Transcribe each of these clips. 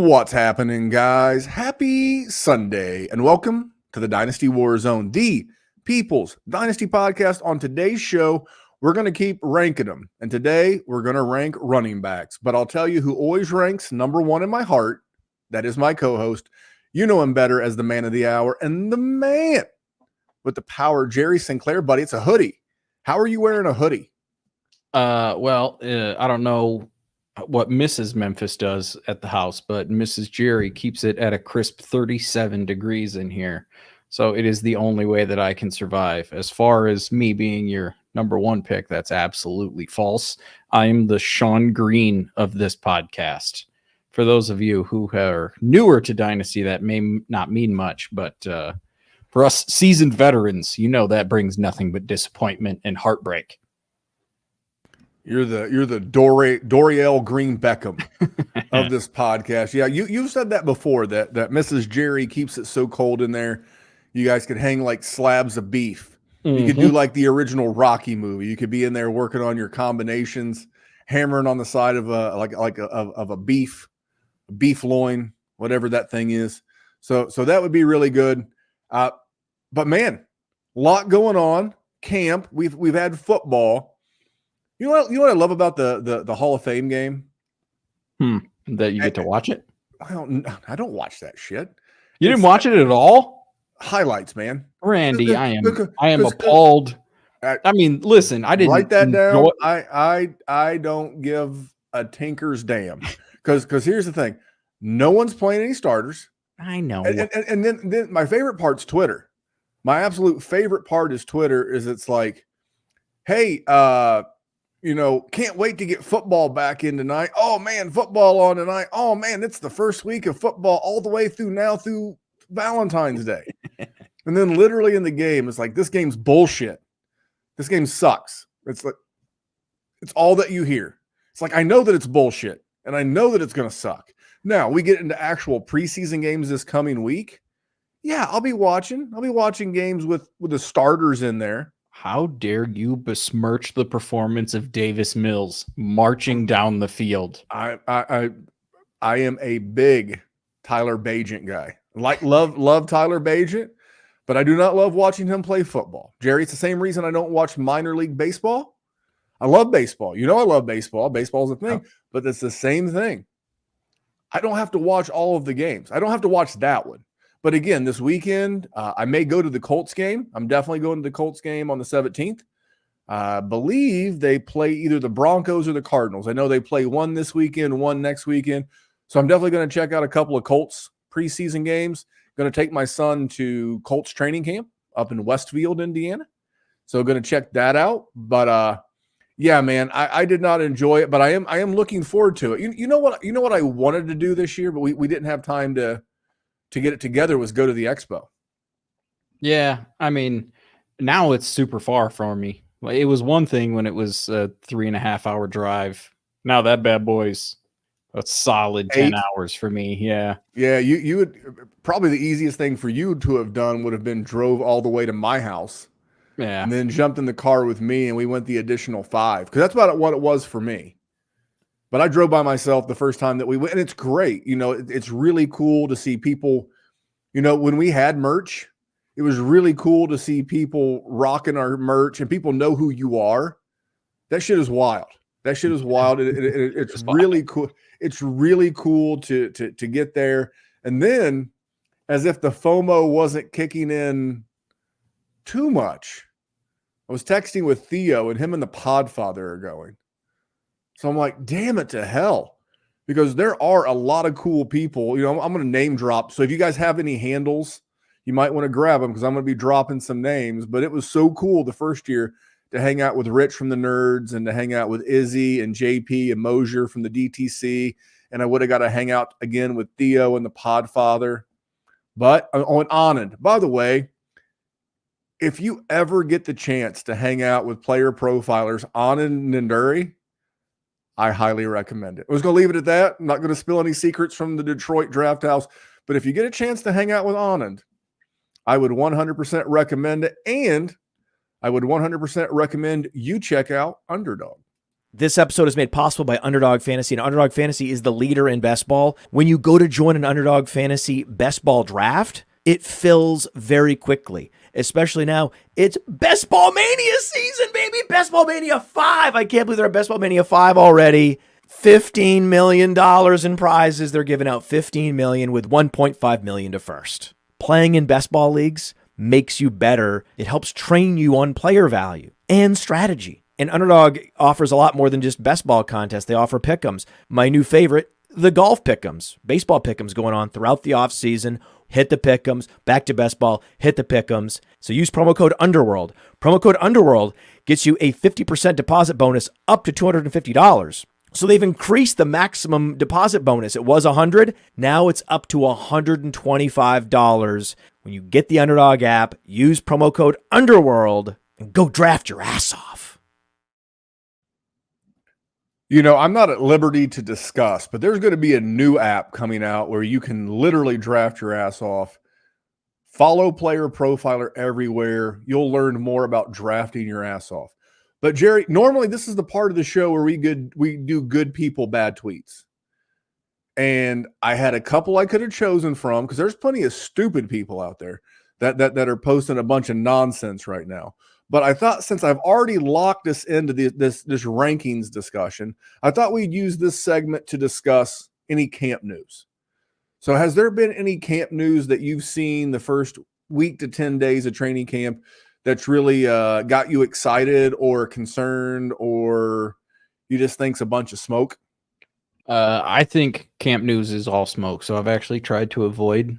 What's happening, guys? Happy Sunday, and welcome to the Dynasty WarZone, the People's Dynasty podcast. On today's show, we're going to keep ranking them, and today we're going to rank running backs. But I'll tell you who always ranks number one in my heart. That is my co-host. You know him better as the man of the hour and the man with the power, Jerry Sinclair. Buddy, it's a hoodie. How are you wearing a hoodie? I don't know what Mrs. Memphis does at the house, but Mrs. Jerry keeps it at a crisp 37 degrees in here. So it is the only way that I can survive. As far as me being your number one pick, that's absolutely false. I am the Sean Green of this podcast. For those of you who are newer to Dynasty, that may not mean much, but for us seasoned veterans, you know that brings nothing but disappointment and heartbreak. You're the Doriel Green Beckham of this podcast. Yeah, you've said that before, that Mrs. Jerry keeps it so cold in there. You guys could hang like slabs of beef. You could do like the original Rocky movie. You could be in there working on your combinations, hammering on the side of a beef loin, whatever that thing is. So that would be really good. But man, a lot going on. Camp. We've had football. You know what I love about the Hall of Fame game? That you get to watch it? I don't watch that shit. You didn't watch it at all? Highlights, man. Randy, I am appalled. I mean, listen, I didn't write that down. I don't give a tinker's damn. Because here's the thing. No one's playing any starters. I know. And then my favorite part's Twitter. My absolute favorite part is Twitter. Is it's like, hey, can't wait to get football back in tonight. Oh, man, football on tonight. Oh, man, it's the first week of football all the way through Valentine's Day. And then literally in the game, it's like, this game's bullshit. This game sucks. It's like, it's all that you hear. It's like, I know that it's bullshit, and I know that it's going to suck. Now, we get into actual preseason games this coming week. Yeah, I'll be watching games with the starters in there. How dare you besmirch the performance of Davis Mills marching down the field? I am a big Tyler Bagent guy. Love Tyler Bagent, but I do not love watching him play football. Jerry, it's the same reason I don't watch minor league baseball. I love baseball. You know I love baseball. Baseball's a thing, but it's the same thing. I don't have to watch all of the games. I don't have to watch that one. But again, this weekend, I may go to the Colts game. I'm definitely going to the Colts game on the 17th. I believe they play either the Broncos or the Cardinals. I know they play one this weekend, one next weekend. So I'm definitely going to check out a couple of Colts preseason games. Going to take my son to Colts training camp up in Westfield, Indiana. So going to check that out. But yeah, man, I did not enjoy it, but I am looking forward to it. You know what I wanted to do this year, but we didn't have time to get it together, was go to the expo. Yeah, I mean, now it's super far from me. It was one thing when it was a 3.5 hour drive. Now that bad boy's a solid 10 hours for me. Yeah. Yeah, you would probably, the easiest thing for you to have done would have been drove all the way to my house. Yeah. And then jumped in the car with me and we went the additional 5. Because that's about what it was for me. But I drove by myself the first time that we went, and it's great. It's really cool to see people. When we had merch, it was really cool to see people rocking our merch and people know who you are. That shit is wild. It's really cool. It's really cool to get there. And then, as if the FOMO wasn't kicking in too much, I was texting with Theo, and him and the Podfather are going. So I'm like, damn it to hell, because there are a lot of cool people. I'm going to name drop. So if you guys have any handles, you might want to grab them, because I'm going to be dropping some names. But it was so cool the first year to hang out with Rich from the Nerds and to hang out with Izzy and JP and Mosier from the DTC. And I would have got to hang out again with Theo and the Podfather. But on Anand, by the way, if you ever get the chance to hang out with player profilers, Anand Nanduri, I highly recommend it. I was going to leave it at that. I'm not going to spill any secrets from the Detroit Draft House. But if you get a chance to hang out with Anand, I would 100% recommend it. And I would 100% recommend you check out Underdog. This episode is made possible by Underdog Fantasy, and Underdog Fantasy is the leader in best ball. When you go to join an Underdog Fantasy best ball draft, it fills very quickly, especially now. It's Best Ball Mania season, baby. Best Ball Mania 5. I can't believe they're at Best Ball Mania 5 already. $15 million in prizes. They're giving out $15 million with $1.5 million to first. Playing in best ball leagues makes you better. It helps train you on player value and strategy. And Underdog offers a lot more than just best ball contests. They offer pick'ems. My new favorite, the golf pick'ems, baseball pick'ems going on throughout the off season. Hit the pick'ems, back to best ball, hit the pick'ems. So use promo code Underworld. Promo code Underworld gets you a 50% deposit bonus up to $250. So they've increased the maximum deposit bonus. It was $100. Now it's up to $125. When you get the Underdog app, use promo code Underworld and go draft your ass off. You know, I'm not at liberty to discuss, but there's going to be a new app coming out where you can literally draft your ass off. Follow PlayerProfiler everywhere. You'll learn more about drafting your ass off. But Jerry, normally this is the part of the show where we do good people, bad tweets. And I had a couple I could have chosen from because there's plenty of stupid people out there that are posting a bunch of nonsense right now. But I thought since I've already locked us into this rankings discussion, I thought we'd use this segment to discuss any camp news. So has there been any camp news that you've seen the first week to 10 days of training camp that's really got you excited or concerned, or you just think's a bunch of smoke? I think camp news is all smoke. So I've actually tried to avoid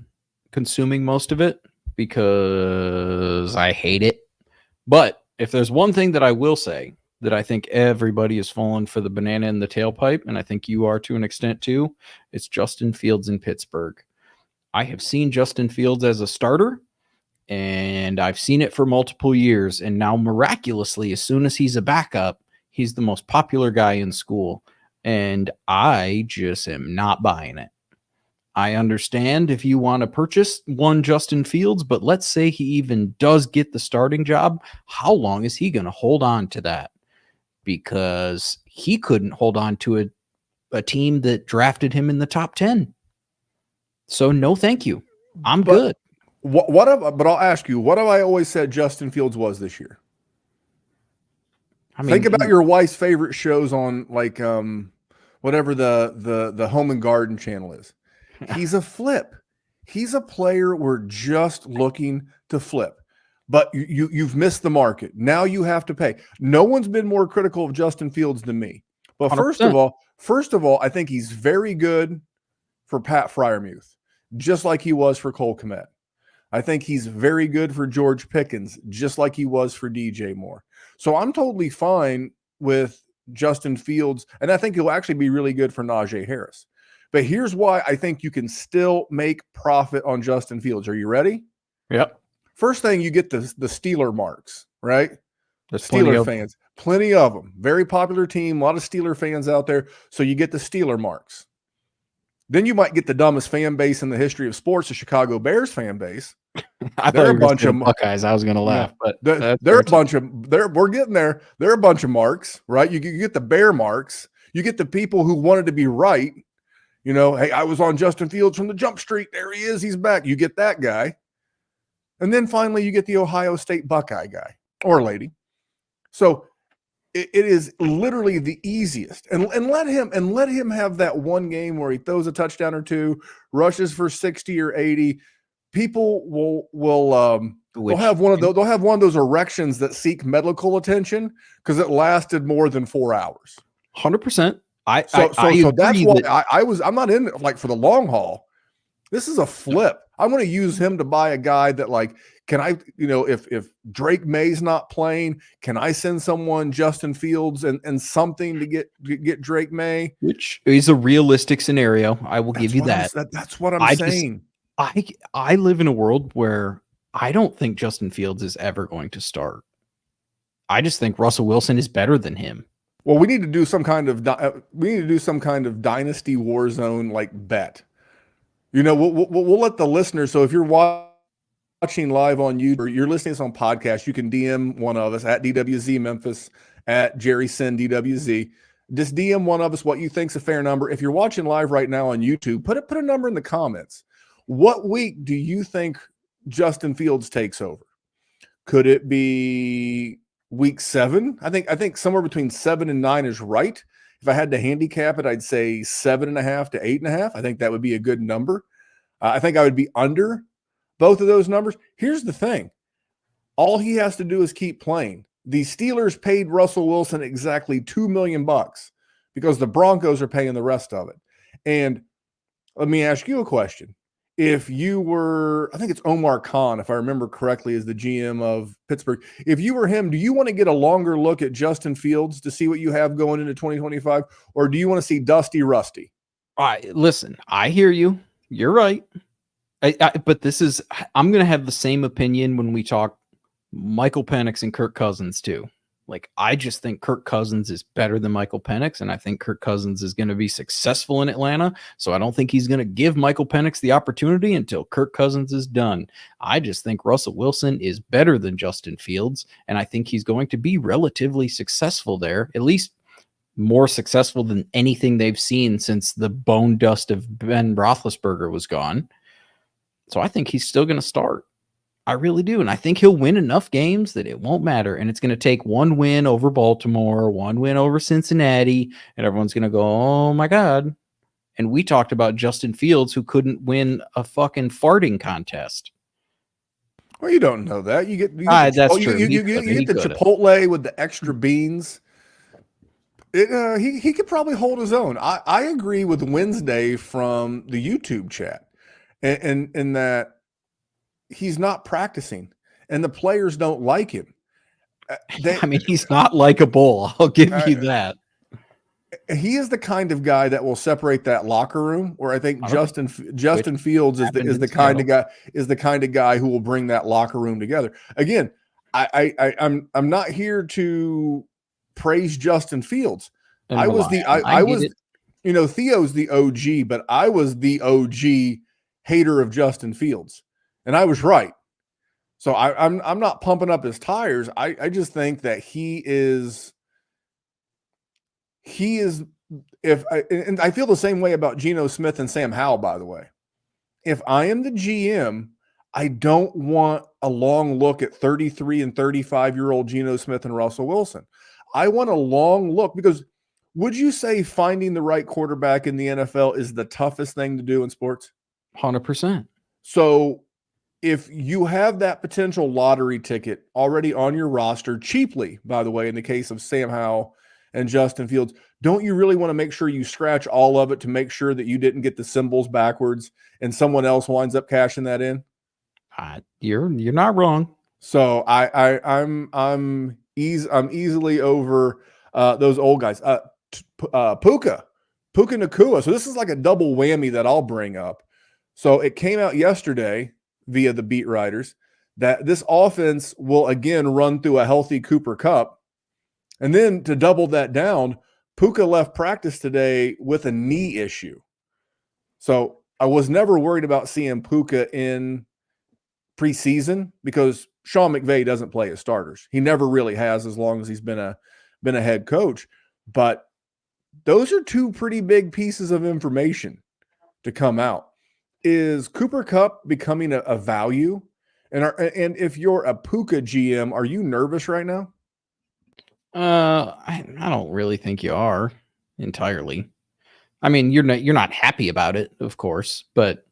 consuming most of it because I hate it. But if there's one thing that I will say that I think everybody is falling for the banana in the tailpipe, and I think you are to an extent too, it's Justin Fields in Pittsburgh. I have seen Justin Fields as a starter, and I've seen it for multiple years. And now miraculously, as soon as he's a backup, he's the most popular guy in school. And I just am not buying it. I understand if you want to purchase one Justin Fields, but let's say he even does get the starting job. How long is he going to hold on to that? Because he couldn't hold on to a team that drafted him in the top 10. So no, thank you. I'm good. But I'll ask you, what have I always said Justin Fields was this year? I mean, think about your wife's favorite shows on like whatever the Home and Garden channel is. He's a flip. He's a player we're just looking to flip. But you've missed the market. Now you have to pay. No one's been more critical of Justin Fields than me. But 100%. First of all, I think he's very good for Pat Freiermuth, just like he was for Cole Kmet. I think he's very good for George Pickens, just like he was for DJ Moore. So I'm totally fine with Justin Fields, and I think he'll actually be really good for Najee Harris. But here's why I think you can still make profit on Justin Fields. Are you ready? Yep. First thing, you get the Steeler marks, right? The Steeler fans. Plenty of them. Very popular team. A lot of Steeler fans out there. So you get the Steeler marks. Then you might get the dumbest fan base in the history of sports, the Chicago Bears fan base. They're a bunch of Buckeyes. I was going to laugh, but they're a bunch of we're getting there. They're a bunch of marks, right? You get the Bear marks. You get the people who wanted to be right. You know, hey, I was on Justin Fields from the jump street. There he is. He's back. You get that guy. And then finally you get the Ohio State Buckeye guy or lady. So it is literally the easiest. And let him have that one game where he throws a touchdown or two, rushes for 60 or 80. People will have one of those. They'll have one of those erections that seek medical attention because it lasted more than 4 hours. 100%. So that's why I'm not in it like for the long haul. This is a flip. I want to use him to buy a guy that like, can I, if Drake May's not playing, can I send someone Justin Fields and something to get Drake May? Which is a realistic scenario. I will give you that. That's what I'm saying. I live in a world where I don't think Justin Fields is ever going to start. I just think Russell Wilson is better than him. Well, we need to do some kind of Dynasty WarZone like bet. We'll let the listeners. So if you're watching live on YouTube or you're listening to this on podcast, you can DM one of us at DWZ Memphis, at Jerry Sin DWZ. Just DM one of us what you think's a fair number. If you're watching live right now on YouTube, put a number in the comments. What week do you think Justin Fields takes over? Could it be week 7? I think somewhere between 7 and 9 is right. If I had to handicap it, I'd say 7.5 to 8.5. I think that would be a good number. I think I would be under both of those numbers. Here's the thing. All he has to do is keep playing. The Steelers paid Russell Wilson exactly $2 million because the Broncos are paying the rest of it. And let me ask you a question. If you were, I think it's Omar Khan, if I remember correctly, is the GM of Pittsburgh. If you were him, do you want to get a longer look at Justin Fields to see what you have going into 2025? Or do you want to see Dusty Rusty? Listen, I hear you. You're right. But I'm going to have the same opinion when we talk Michael Penix and Kirk Cousins too. Like, I just think Kirk Cousins is better than Michael Penix, and I think Kirk Cousins is going to be successful in Atlanta. So I don't think he's going to give Michael Penix the opportunity until Kirk Cousins is done. I just think Russell Wilson is better than Justin Fields, and I think he's going to be relatively successful there, at least more successful than anything they've seen since the bone dust of Ben Roethlisberger was gone. So I think he's still going to start. I really do. And I think he'll win enough games that it won't matter. And it's going to take one win over Baltimore, one win over Cincinnati, and everyone's going to go, oh my God. And we talked about Justin Fields, who couldn't win a fucking farting contest. Well, you don't know that. You get that's true. You get the Chipotle with the extra beans. He could probably hold his own. I agree with Wednesday from the YouTube chat. And in that he's not practicing and the players don't like him. He's not likable. I'll give you that. He is the kind of guy that will separate that locker room, where I think Justin Fields is the kind of guy who will bring that locker room together. Again, I'm not here to praise Justin Fields. Theo's the OG, but I was the OG hater of Justin Fields. And I was right. So I'm not pumping up his tires. I just think that he is and I feel the same way about Geno Smith and Sam Howell, by the way. If I am the GM, I don't want a long look at 33 and 35-year-old Geno Smith and Russell Wilson. I want a long look, because would you say finding the right quarterback in the NFL is the toughest thing to do in sports? 100%. So if you have that potential lottery ticket already on your roster, cheaply, by the way, in the case of Sam Howell and Justin Fields, don't you really want to make sure you scratch all of it to make sure that you didn't get the symbols backwards and someone else winds up cashing that in? You're not wrong. So I'm easily over those old guys. Puka Nacua. So this is like a double whammy that I'll bring up. So it came out yesterday via the beat writers that this offense will again run through a healthy Cooper Kupp. And then to double that down, Puka left practice today with a knee issue. So I was never worried about seeing Puka in preseason because Sean McVay doesn't play his starters. He never really has, as long as he's been a head coach. But those are two pretty big pieces of information to come out. Is Cooper Kupp becoming a value? And if you're a Puka GM, are you nervous right now? I don't really think you are entirely. I mean, you're not happy about it, of course, but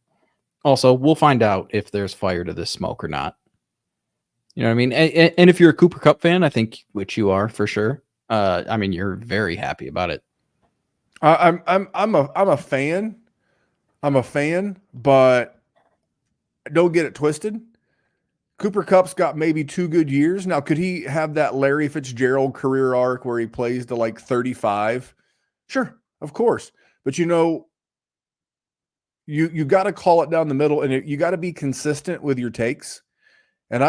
also we'll find out if there's fire to this smoke or not. You know what I mean? And if you're a Cooper Kupp fan, I think, which you are for sure. You're very happy about it. I'm a fan. I'm a fan, but don't get it twisted. Cooper Kupp's got maybe 2 good years. Now, could he have that Larry Fitzgerald career arc where he plays to like 35? Sure, of course. But you got to call it down the middle, and you got to be consistent with your takes. And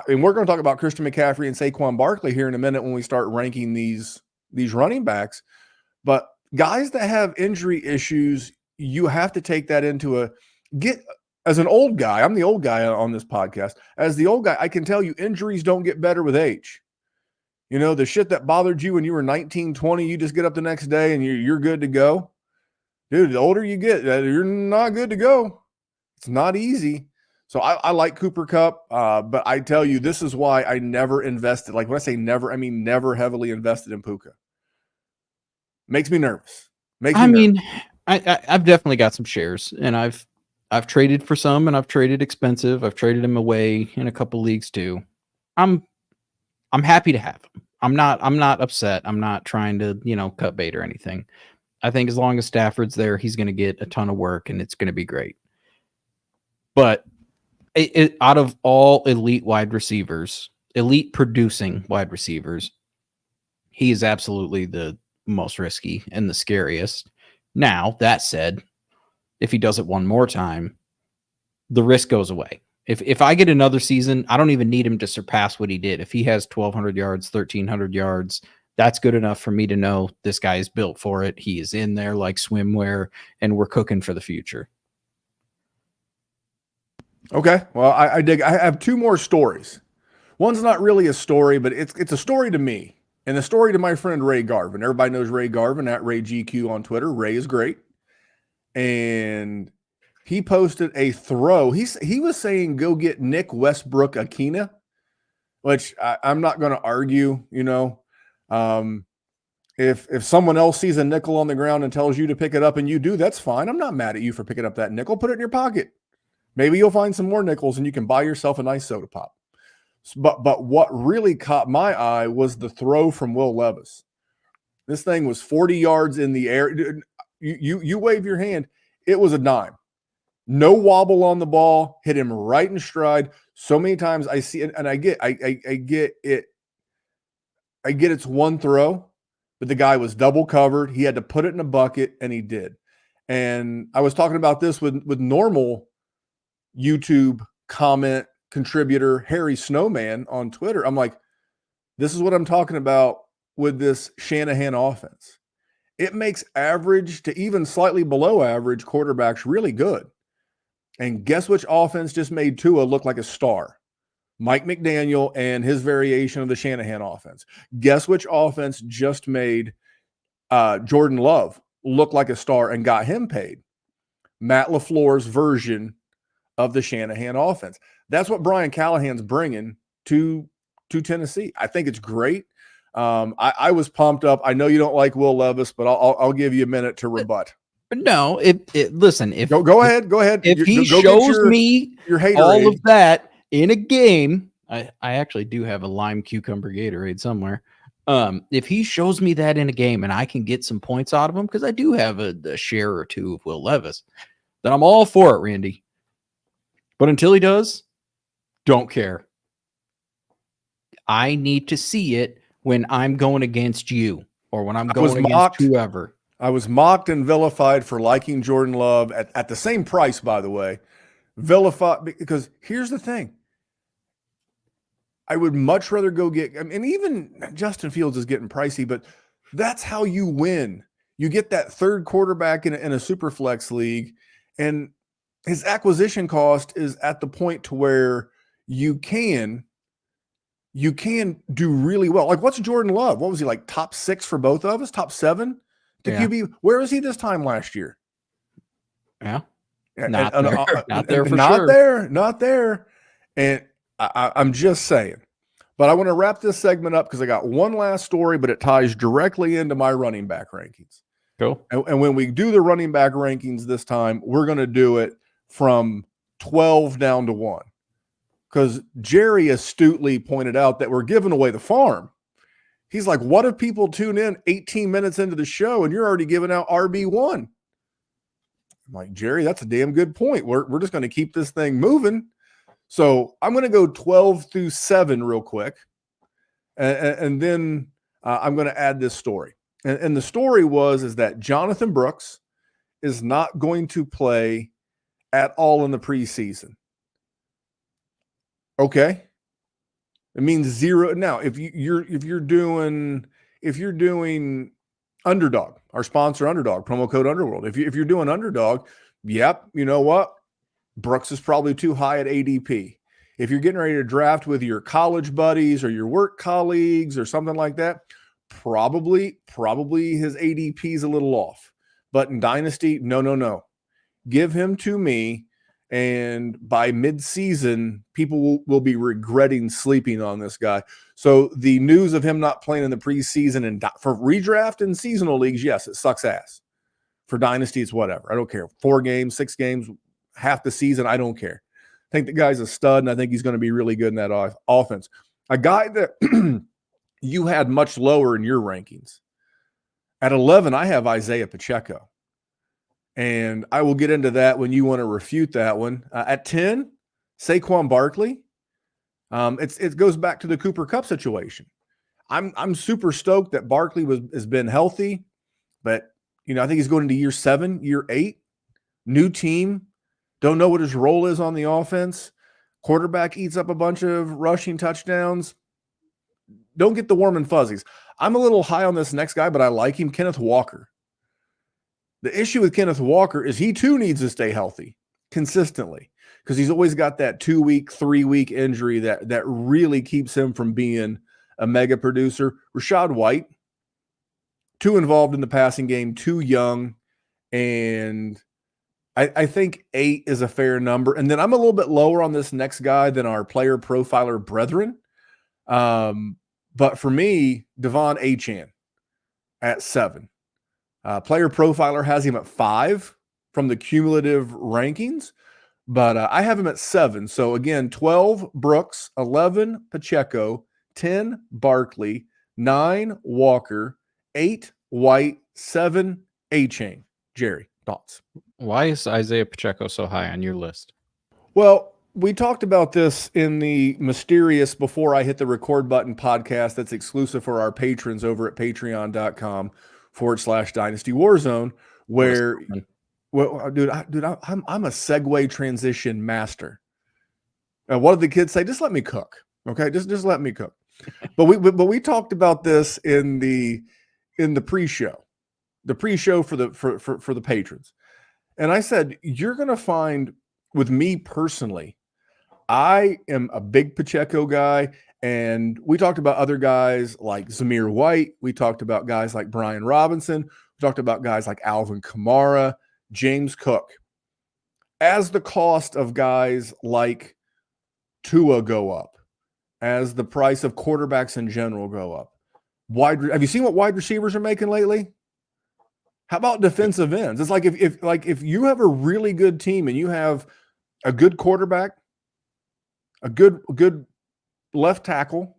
we're going to talk about Christian McCaffrey and Saquon Barkley here in a minute when we start ranking these running backs. But guys that have injury issues, you have to take that into as an old guy. I'm the old guy on this podcast. As the old guy, I can tell you injuries don't get better with age. You know, the shit that bothered you when you were 19, 20, you just get up the next day and you're good to go. Dude, the older you get, you're not good to go. It's not easy. So I like Cooper Kupp, but I tell you, this is why I never invested. Like when I say never, I mean never heavily invested in Puka. Makes me nervous. I've definitely got some shares, and I've traded for some, and I've traded expensive. I've traded him away in a couple leagues too. I'm happy to have him. I'm not upset. I'm not trying to, cut bait or anything. I think as long as Stafford's there, he's going to get a ton of work, and it's going to be great. But out of all elite wide receivers, elite producing wide receivers, he is absolutely the most risky and the scariest. Now, that said, if he does it one more time, the risk goes away. If I get another season, I don't even need him to surpass what he did. If he has 1,200 yards, 1,300 yards, that's good enough for me to know this guy is built for it. He is in there like swimwear, and we're cooking for the future. Okay. Well, I dig. I have two more stories. One's not really a story, but it's a story to me. And the story to my friend Ray Garvin. Everybody knows Ray Garvin at Ray GQ on Twitter. Ray is great. And he posted a throw. He was saying go get Nick Westbrook Akina, which I'm not going to argue, if someone else sees a nickel on the ground and tells you to pick it up and you do, that's fine. I'm not mad at you for picking up that nickel. Put it in your pocket. Maybe you'll find some more nickels and you can buy yourself a nice soda pop. But what really caught my eye was the throw from Will Levis. This thing was 40 yards in the air. You wave your hand. It was a dime. No wobble on the ball. Hit him right in stride. So many times I see it, and I get it. I get it's one throw, but the guy was double covered. He had to put it in a bucket, and he did. And I was talking about this with normal YouTube comment contributor Harry Snowman on Twitter. I'm like, this is what I'm talking about with this Shanahan offense. It makes average to even slightly below average quarterbacks really good. And guess which offense just made Tua look like a star? Mike McDaniel and his variation of the Shanahan offense. Guess which offense just made Jordan Love look like a star and got him paid? Matt LaFleur's version of the Shanahan offense. That's what Brian Callahan's bringing to Tennessee. I think it's great. I was pumped up. I know you don't like Will Levis, but I'll give you a minute to rebut. No, listen. If go ahead. If he shows me your all of that in a game, I actually do have a lime cucumber Gatorade somewhere. If he shows me that in a game and I can get some points out of him, because I do have a share or two of Will Levis, then I'm all for it, Randy. But until he does, don't care. I need to see it when I'm going against you or when I'm going against whoever. I was mocked and vilified for liking Jordan Love at the same price, by the way. Vilified because here's the thing. I would much rather go get, and even Justin Fields is getting pricey, but that's how you win. You get that third quarterback in a super flex league, and his acquisition cost is at the point to where you can do really well. Like, what's Jordan Love? What was he, like top 6 for both of us? Top 7 to QB? Where was he this time last year? Yeah. Not there. And I'm just saying. But I want to wrap this segment up because I got one last story, but it ties directly into my running back rankings. Cool. And when we do the running back rankings this time, we're going to do it from 12 down to 1. Because Jerry astutely pointed out that we're giving away the farm. He's like, what if people tune in 18 minutes into the show and you're already giving out RB1? I'm like, Jerry, that's a damn good point. We're just going to keep this thing moving. So I'm going to go 12 through 7 real quick. And then I'm going to add this story. And the story is that Jonathan Brooks is not going to play at all in the preseason. Okay. It means 0. Now, if you're doing Underdog, our sponsor Underdog, promo code Underworld. If you're doing Underdog, yep, you know what? Brooks is probably too high at ADP. if you're getting ready to draft with your college buddies or your work colleagues or something like that, probably his ADP is a little off. But in Dynasty, no. Give him to me, and by mid-season, people will be regretting sleeping on this guy. So the news of him not playing in the preseason and for redraft and seasonal leagues, yes, it sucks ass. For Dynasty, it's whatever. I don't care. 4 games, 6 games, half the season, I don't care. I think the guy's a stud, and I think he's going to be really good in that offense. A guy that you had much lower in your rankings. At 11, I have Isaiah Pacheco. And I will get into that when you want to refute that one. At 10, Saquon Barkley. It goes back to the Cooper Kupp situation. I'm super stoked that Barkley has been healthy, but I think he's going into year 7, year 8, new team. Don't know what his role is on the offense. Quarterback eats up a bunch of rushing touchdowns. Don't get the warm and fuzzies. I'm a little high on this next guy, but I like him, Kenneth Walker. The issue with Kenneth Walker is he too needs to stay healthy consistently because he's always got that 2-week, 3-week injury that really keeps him from being a mega producer. Rashad White, too involved in the passing game, too young, and I think 8 is a fair number. And then I'm a little bit lower on this next guy than our player profiler brethren. But for me, Devon Achane at 7. Player Profiler has him at 5 from the cumulative rankings, but I have him at 7. So again, 12 Brooks, 11 Pacheco, 10 Barkley, 9 Walker, 8 White, 7 Achane. Jerry, thoughts? Why is Isaiah Pacheco so high on your list? Well, we talked about this in the mysterious Before I Hit the Record Button podcast that's exclusive for our patrons over at patreon.com/Dynasty WarZone, where, dude, I'm a segue transition master. What did the kids say? Just let me cook. Okay. Just let me cook. But we talked about this in the pre-show for the patrons. And I said, you're going to find with me personally, I am a big Pacheco guy. And we talked about other guys like Zamir White. We talked about guys like Brian Robinson. We talked about guys like Alvin Kamara, James Cook. As the cost of guys like Tua go up, as the price of quarterbacks in general go up, have you seen what wide receivers are making lately? How about defensive ends? It's like if you have a really good team and you have a good quarterback, a good left tackle,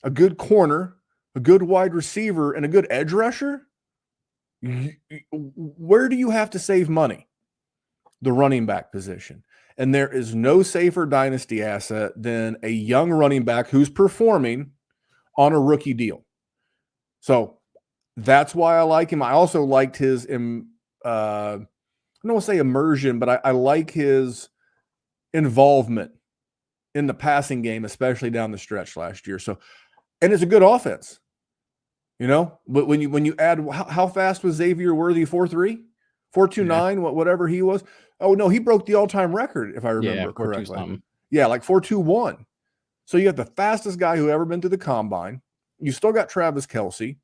a good corner, a good wide receiver, and a good edge rusher, where do you have to save money? The running back position. And there is no safer dynasty asset than a young running back who's performing on a rookie deal. So that's why I like him. I also liked his, I don't want to say immersion, but I like his involvement in the passing game, especially down the stretch last year. So, and it's a good offense, but when you add, how fast was Xavier Worthy? 4.3, 4.29, whatever he was. Oh no, he broke the all-time record if I remember correctly. Yeah, like 4.21. So you got the fastest guy who ever been to the combine. You still got Travis Kelce.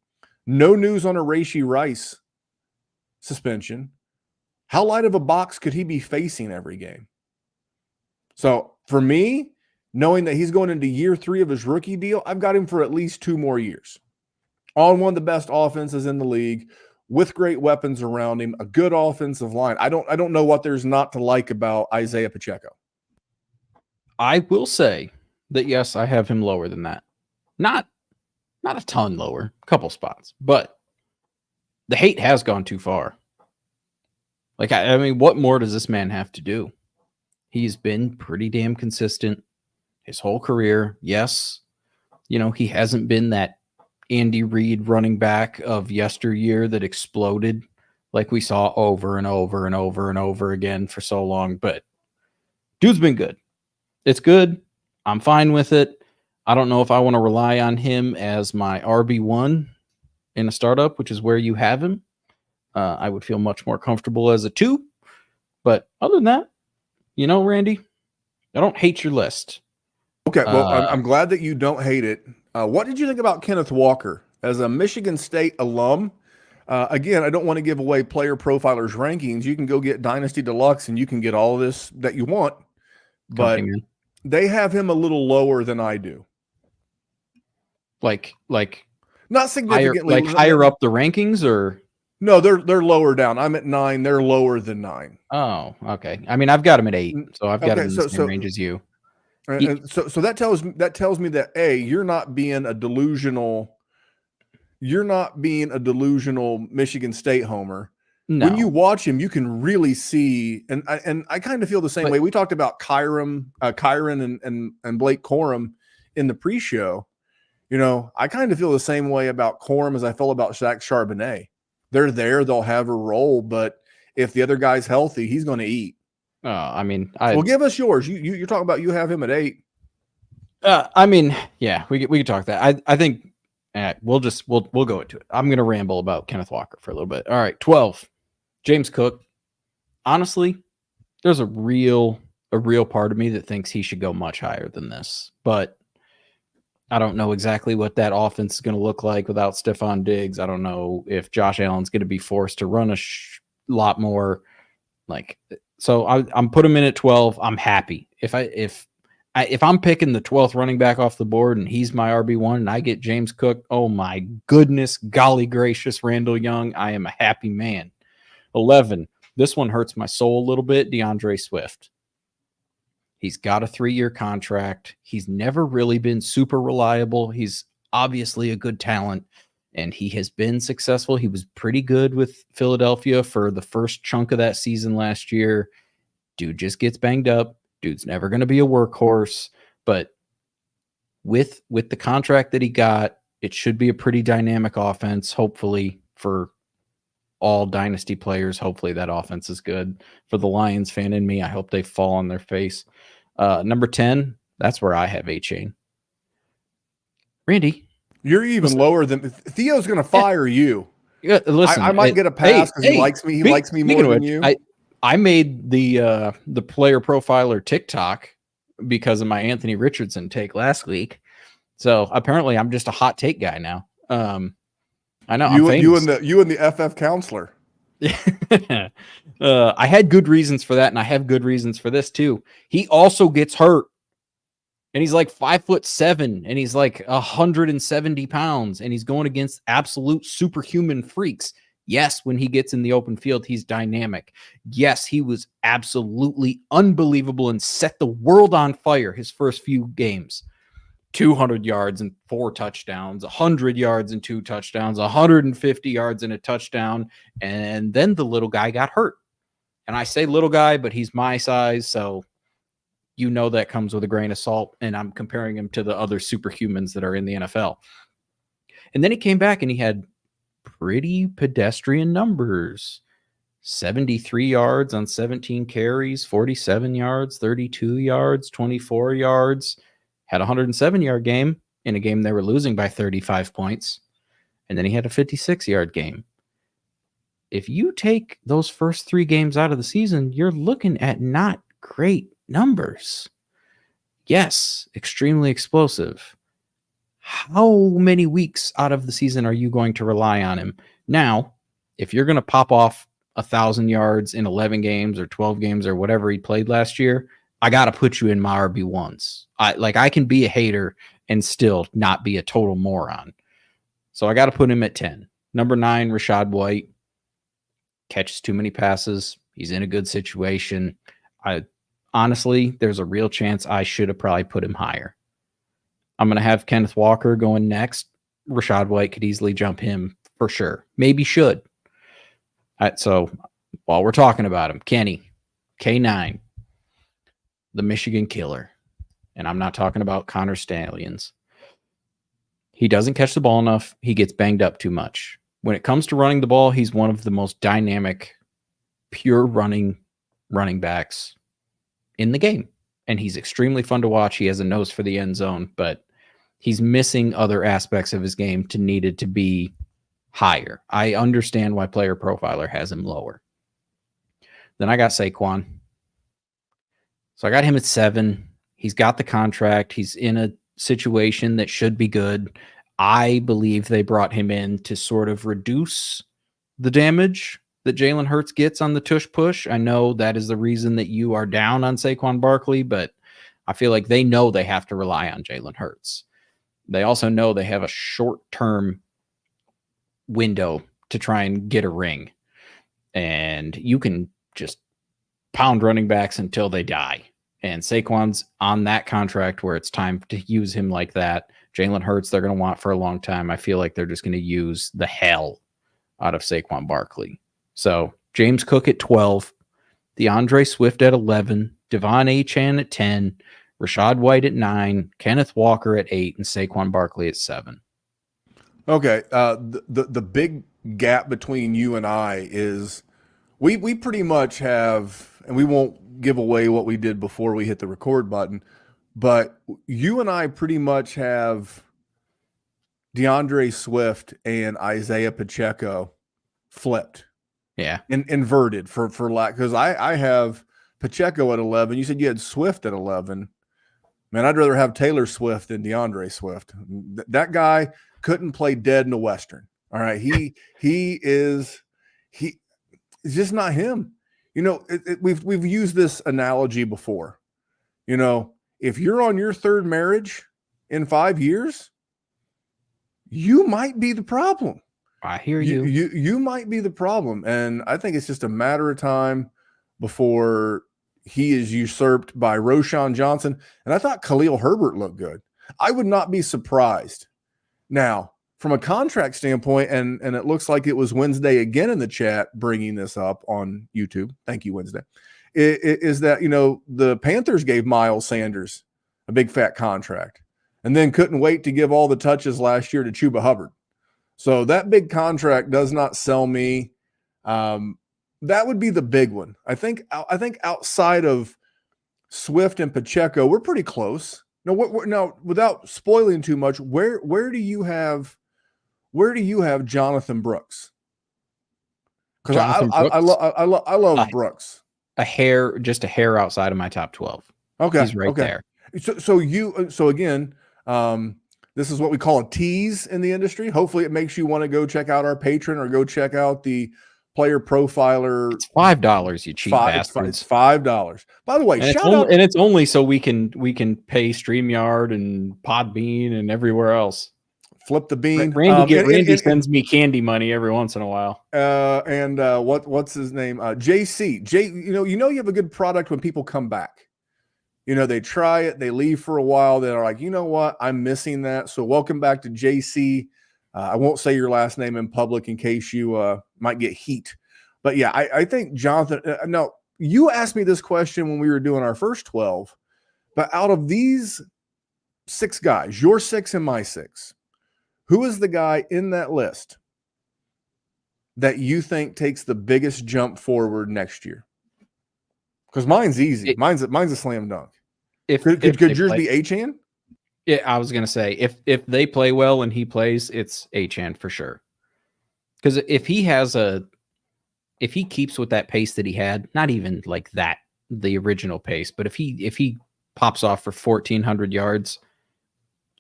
No news on a Rashee Rice suspension. How light of a box could he be facing every game? So for me, knowing that he's going into year 3 of his rookie deal, I've got him for at least 2 more years. On one of the best offenses in the league, with great weapons around him, a good offensive line. I don't know what there's not to like about Isaiah Pacheco. I will say that yes, I have him lower than that. Not a ton lower, a couple spots, but the hate has gone too far. Like, I mean, what more does this man have to do? He's been pretty damn consistent his whole career. Yes, he hasn't been that Andy Reid running back of yesteryear that exploded like we saw over and over and over and over again for so long, but dude's been good. It's good. I'm fine with it. I don't know if I want to rely on him as my RB1 in a startup, which is where you have him. I would feel much more comfortable as a 2. But other than that, Randy, I don't hate your list. Okay, well, I'm glad that you don't hate it. What did you think about Kenneth Walker as a Michigan State alum? Again, I don't want to give away Player Profiler's rankings. You can go get Dynasty Deluxe and you can get all this that you want, but Company man. they have him a little lower than I do. Like Not significantly. higher up the rankings, or no, they're lower down. I'm at 9. They're lower than 9. oh, okay. I mean, I've got him at 8, so I've got him in the same range as you. And so that tells me that A, you're not being a delusional Michigan State homer. No. When you watch him, you can really see, and I kind of feel the same way. We talked about Kyron and Blake Corum in the pre-show. You know, I kind of feel the same way about Corum as I felt about Zach Charbonnet. They're there, they'll have a role, but if the other guy's healthy, he's going to eat. I mean, well, give us yours. You're talking about you have him at 8. I mean, yeah, we could talk that. I think we'll go into it. I'm going to ramble about Kenneth Walker for a little bit. All right, 12, James Cook. Honestly, there's a real part of me that thinks he should go much higher than this, but I don't know exactly what that offense is going to look like without Stephon Diggs. I don't know if Josh Allen's going to be forced to run a lot more. So I'm put him in at 12. I'm happy if I'm picking the 12th running back off the board and he's my RB1 and I get James Cook. Oh my goodness, golly gracious, Randall Young. I am a happy man. 11. This one hurts my soul a little bit. DeAndre Swift. He's got a 3-year contract. He's never really been super reliable. He's obviously a good talent, and he has been successful. He was pretty good with Philadelphia for the first chunk of that season last year. Dude just gets banged up. Dude's never going to be a workhorse, but with the contract that he got, it should be a pretty dynamic offense, hopefully, for all dynasty players. Hopefully that offense is good. For the Lions fan in me, I hope they fall on their face. Number 10, that's where I have A-Chain. Randy, you're even lower than Theo's going to fire you. Yeah, listen, I might get a pass because he likes me. He likes me more than you. I made the Player Profiler TikTok because of my Anthony Richardson take last week. So apparently I'm just a hot take guy now. I know you and the FF counselor. I had good reasons for that, and I have good reasons for this too. He also gets hurt, and he's like 5'7", and he's like 170 pounds, and he's going against absolute superhuman freaks. Yes, when he gets in the open field, he's dynamic. Yes, he was absolutely unbelievable and set the world on fire his first few games. 200 yards and 4 touchdowns, 100 yards and 2 touchdowns, 150 yards and a touchdown. And then the little guy got hurt. And I say little guy, but he's my size. So you know that comes with a grain of salt. And I'm comparing him to the other superhumans that are in the NFL. And then he came back and he had pretty pedestrian numbers. 73 yards on 17 carries, 47 yards, 32 yards, 24 yards. Had a 107-yard game in a game they were losing by 35 points. And then he had a 56-yard game. If you take those first 3 games out of the season, you're looking at not great numbers. Yes, extremely explosive. How many weeks out of the season are you going to rely on him? Now, if you're going to pop off 1,000 yards in 11 games or 12 games or whatever he played last year, I got to put you in my RB1s. I can be a hater and still not be a total moron. So I got to put him at 10. Number 9, Rachaad White. Catches too many passes. He's in a good situation. Honestly, there's a real chance I should have probably put him higher. I'm going to have Kenneth Walker going next. Rachaad White could easily jump him for sure. Maybe should. So while we're talking about him, Kenny, K9. The Michigan killer. And I'm not talking about Connor Stallions. He doesn't catch the ball enough. He gets banged up too much. When it comes to running the ball, he's one of the most dynamic, pure running backs in the game. And he's extremely fun to watch. He has a nose for the end zone, but he's missing other aspects of his game to needed to be higher. I understand why Player Profiler has him lower. Then I got Saquon. So I got him at 7. He's got the contract. He's in a situation that should be good. I believe they brought him in to sort of reduce the damage that Jalen Hurts gets on the tush push. I know that is the reason that you are down on Saquon Barkley, but I feel like they know they have to rely on Jalen Hurts. They also know they have a short-term window to try and get a ring. And you can just pound running backs until they die. And Saquon's on that contract where it's time to use him like that. Jalen Hurts, they're going to want for a long time. I feel like they're just going to use the hell out of Saquon Barkley. So James Cook at 12, DeAndre Swift at 11, Devon Achane at 10, Rachaad White at 9, Kenneth Walker at 8, and Saquon Barkley at 7. Okay. The big gap between you and I is we pretty much have, and we won't give away what we did before we hit the record button, but you and I pretty much have DeAndre Swift and Isaiah Pacheco flipped. Yeah. Inverted for lack, because I have Pacheco at 11. You said you had Swift at 11. Man, I'd rather have Taylor Swift than DeAndre Swift. That guy couldn't play dead in the Western. All right. He's just not him. You know, we've used this analogy before. You know, if you're on your third marriage in 5 years, you might be the problem. I hear you. You might be the problem. And I think it's just a matter of time before he is usurped by Roshan Johnson. And I thought Khalil Herbert looked good. I would not be surprised. Now, from a contract standpoint, and it looks like it was Wednesday again in the chat bringing this up on YouTube. Thank you, Wednesday. Is that, you know, the Panthers gave Miles Sanders a big fat contract and then couldn't wait to give all the touches last year to Chuba Hubbard. So that big contract does not sell me. That would be the big one. I think outside of Swift and Pacheco, we're pretty close. Now, without spoiling too much, where do you have Jonathan Brooks? Because I love Brooks. Just a hair outside of my top 12. Okay, he's right there. So again, this is what we call a tease in the industry. Hopefully it makes you want to go check out our Patreon or go check out the Player Profiler. It's $5, you cheap bastards. It's $5. By the way, and it's only so we can pay StreamYard and Podbean and everywhere else. Flip the bean. Randy sends me candy money every once in a while. What's his name? JC. You have a good product when people come back. You know, they try it, they leave for a while. They're like, you know what? I'm missing that. So welcome back to JC. I won't say your last name in public in case you might get heat. But yeah, I think Jonathan, no, you asked me this question when we were doing our first 12, but out of these 6 guys, your 6 and my 6, who is the guy in that list that you think takes the biggest jump forward next year? Because mine's easy. Mine's a slam dunk. Could yours be Achane? Yeah, I was gonna say if they play well and he plays, it's Achane for sure. Because if he keeps with that pace that he had, not even like that the original pace, but if he pops off for 1,400 yards,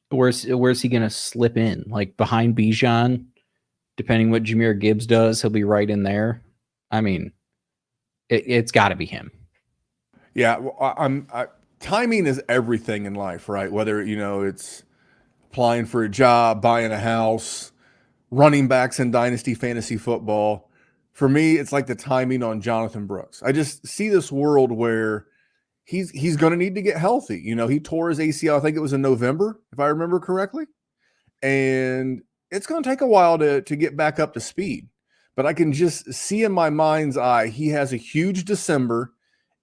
where's he gonna slip in? Like behind Bijan, depending what Jahmyr Gibbs does, he'll be right in there. I mean, it's got to be him. Yeah, timing is everything in life, right? Whether, it's applying for a job, buying a house, running backs in Dynasty fantasy football. For me, it's like the timing on Jonathan Brooks. I just see this world where he's going to need to get healthy. He tore his ACL, I think it was in November, if I remember correctly. And it's going to take a while to get back up to speed. But I can just see in my mind's eye, he has a huge December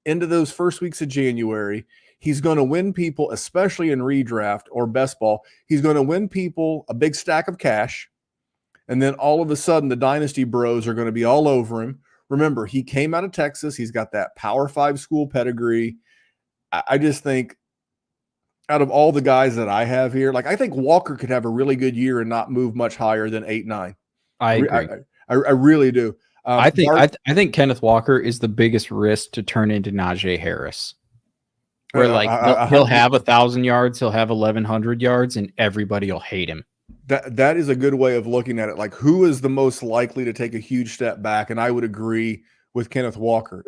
into those first weeks of January. He's going to win people, especially in redraft or best ball. He's going to win people a big stack of cash. And then all of a sudden, the Dynasty bros are going to be all over him. Remember, he came out of Texas. He's got that Power 5 school pedigree. I just think out of all the guys that I have here, like I think Walker could have a really good year and not move much higher than 8-9. I agree. I really do. I think Kenneth Walker is the biggest risk to turn into Najee Harris. where like he'll have 1,000 yards, he'll have 1,100 yards, and everybody will hate him. That is a good way of looking at it. Like, who is the most likely to take a huge step back? And I would agree with Kenneth Walker.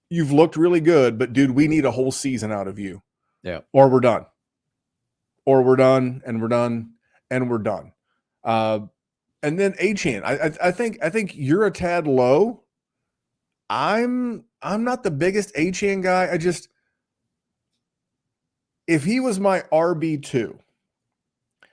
You've looked really good, but dude, we need a whole season out of you. Yeah. Or we're done. Or we're done, and we're done, and we're done. And then Achane, I think you're a tad low. I'm not the biggest Achane guy. If he was my RB2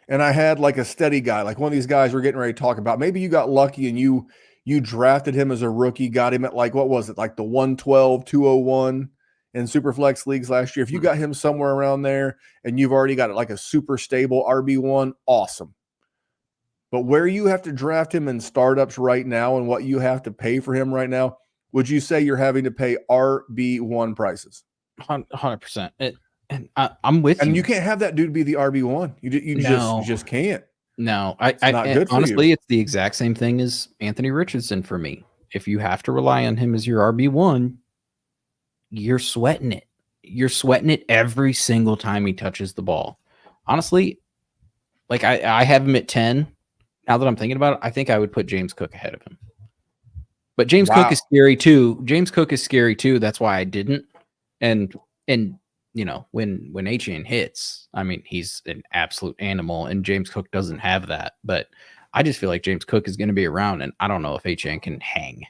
and I had like a steady guy, like one of these guys we're getting ready to talk about, maybe you got lucky and you drafted him as a rookie, got him at like, what was it? Like the 112, 201 in Superflex leagues last year. If you got him somewhere around there and you've already got like a super stable RB1, awesome. But where you have to draft him in startups right now and what you have to pay for him right now, would you say you're having to pay RB1 prices? 100%. And I'm with you. And you can't have that dude be the RB1. You just can't. No, honestly, it's the exact same thing as Anthony Richardson for me. If you have to rely on him as your RB1, you're sweating it. You're sweating it every single time he touches the ball. Honestly, like I have him at 10. Now that I'm thinking about it, I think I would put James Cook ahead of him. But James Cook is scary too. That's why I didn't. And you know, when Achane hits, I mean, he's an absolute animal, and James Cook doesn't have that. But I just feel like James Cook is going to be around, and I don't know if Achane can hang.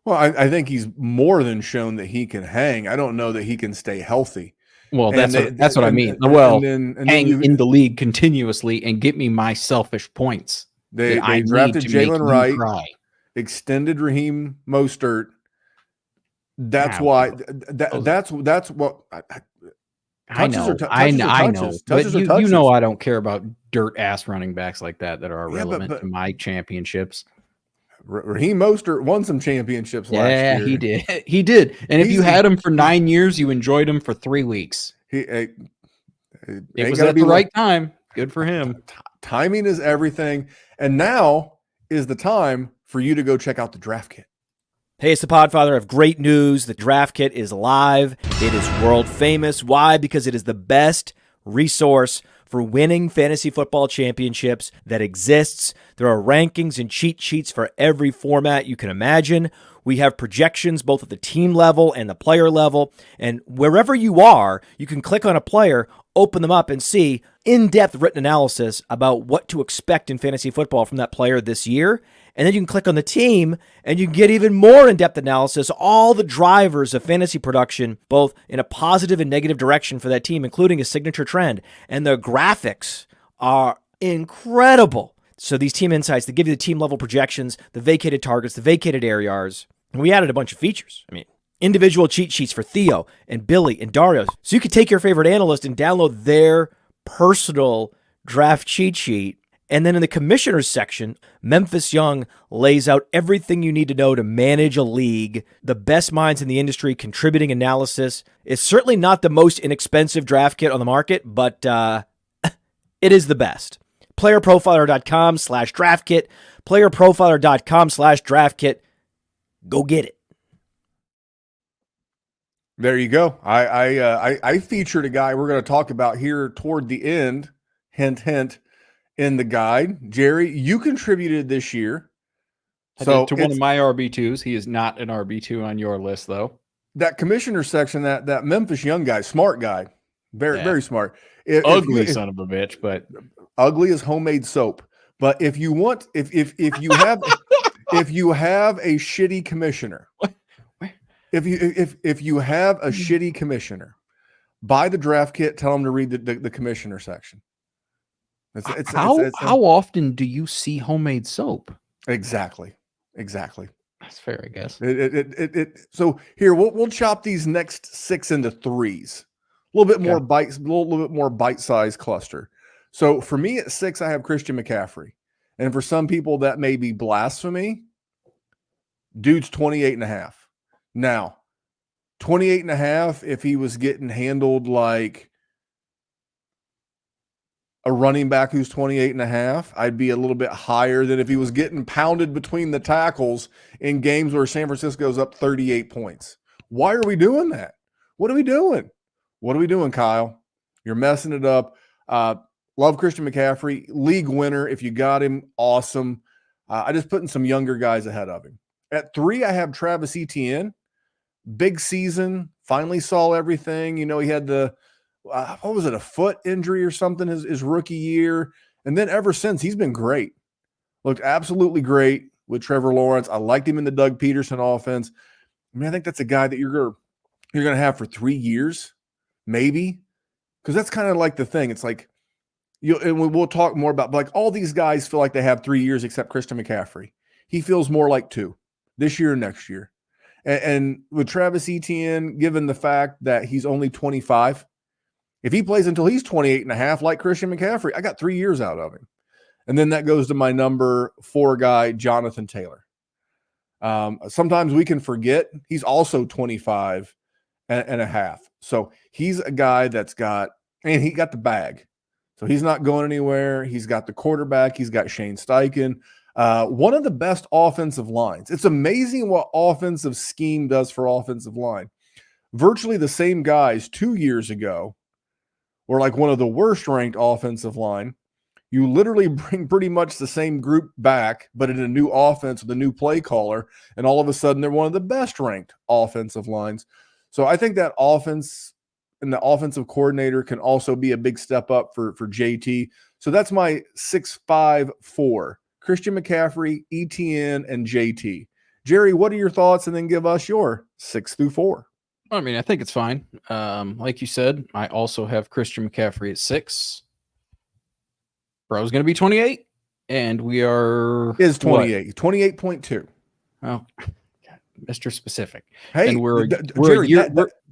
Well, I think he's more than shown that he can hang. I don't know that he can stay healthy. Well, that's what I mean. Hang in the league continuously and get me my selfish points. They drafted Jalen Wright, extended Raheem Mostert. That's why. That's what. I know. But you know, I don't care about dirt ass running backs like that are irrelevant to my championships. Raheem Mostert won some championships last year. Yeah, he did. And if you had him for 9 years, you enjoyed him for 3 weeks. It was at the right time. Good for him. Timing is everything. And now is the time for you to go check out the draft kit. Hey, it's the Podfather. I have great news. The draft kit is live. It is world famous. Why? Because it is the best resource for winning fantasy football championships that exists. There are rankings and cheat sheets for every format you can imagine. We have projections both at the team level and the player level. And wherever you are, you can click on a player, open them up, and see in-depth written analysis about what to expect in fantasy football from that player this year. And then you can click on the team and you can get even more in-depth analysis, all the drivers of fantasy production, both in a positive and negative direction for that team, including a signature trend. And the graphics are incredible. So these team insights, they give you the team level projections, the vacated targets, the vacated ARs. And we added a bunch of features. I mean, individual cheat sheets for Theo and Billy and Dario. So you could take your favorite analyst and download their personal draft cheat sheet. And then in the commissioners section, Memphis Young lays out everything you need to know to manage a league, the best minds in the industry contributing analysis. It's certainly not the most inexpensive draft kit on the market, but it is the best. PlayerProfiler.com/draft kit, PlayerProfiler.com/draft kit. Go get it. There you go. I featured a guy we're going to talk about here toward the end. Hint, hint. In the guide, Jerry, you contributed this year. To one of my RB2s. He is not an RB2 on your list, though. That commissioner section, that Memphis Young guy, smart guy, very smart. Ugly son of a bitch, but ugly as homemade soap. But if you want, if you have if you have a shitty commissioner, if you have a shitty commissioner, buy the draft kit. Tell them to read the commissioner section. How often do you see homemade soap? Exactly. That's fair, I guess. So here we'll chop these next 6 into 3s. A little bit more bites, a little bit more bite-sized cluster. So for me at 6, I have Christian McCaffrey, and for some people that may be blasphemy. Dude's 28.5. Now, 28.5. If he was getting handled like a running back who's 28.5, I'd be a little bit higher than if he was getting pounded between the tackles in games where San Francisco's up 38 points. Why are we doing that? What are we doing? What are we doing, Kyle? You're messing it up. Love Christian McCaffrey, league winner. If you got him, awesome. I just putting some younger guys ahead of him. At 3, I have Travis Etienne. Big season. Finally saw everything. You know, he had the, what was it, a foot injury or something his rookie year. And then ever since, he's been great. Looked absolutely great with Trevor Lawrence. I liked him in the Doug Peterson offense. I mean, I think that's a guy that you're going to have for 3 years, maybe. Because that's kind of like the thing. It's like, and we'll talk more about, but like all these guys feel like they have 3 years except Christian McCaffrey. He feels more like 2 this year and next year. And with Travis Etienne, given the fact that he's only 25, if he plays until he's 28 and a half, like Christian McCaffrey, I got 3 years out of him. And then that goes to my number 4 guy, Jonathan Taylor. Sometimes we can forget he's also 25 and a half. So he's a guy that's got, and he got the bag. So he's not going anywhere. He's got the quarterback. He's got Shane Steichen. One of the best offensive lines. It's amazing what offensive scheme does for offensive line. Virtually the same guys 2 years ago were like one of the worst ranked offensive line. You literally bring pretty much the same group back, but in a new offense with a new play caller, and all of a sudden they're one of the best ranked offensive lines. So I think that offense and the offensive coordinator can also be a big step up for JT. So that's my 6-5-4. Christian McCaffrey, ETN, and JT. Jerry, what are your thoughts? And then give us your 6 through 4. I mean, I think it's fine. Like you said, I also have Christian McCaffrey at 6. Bro's going to be 28, and we are... Is 28. 28.2. Oh, Mr. Specific. Hey, and we're Jerry,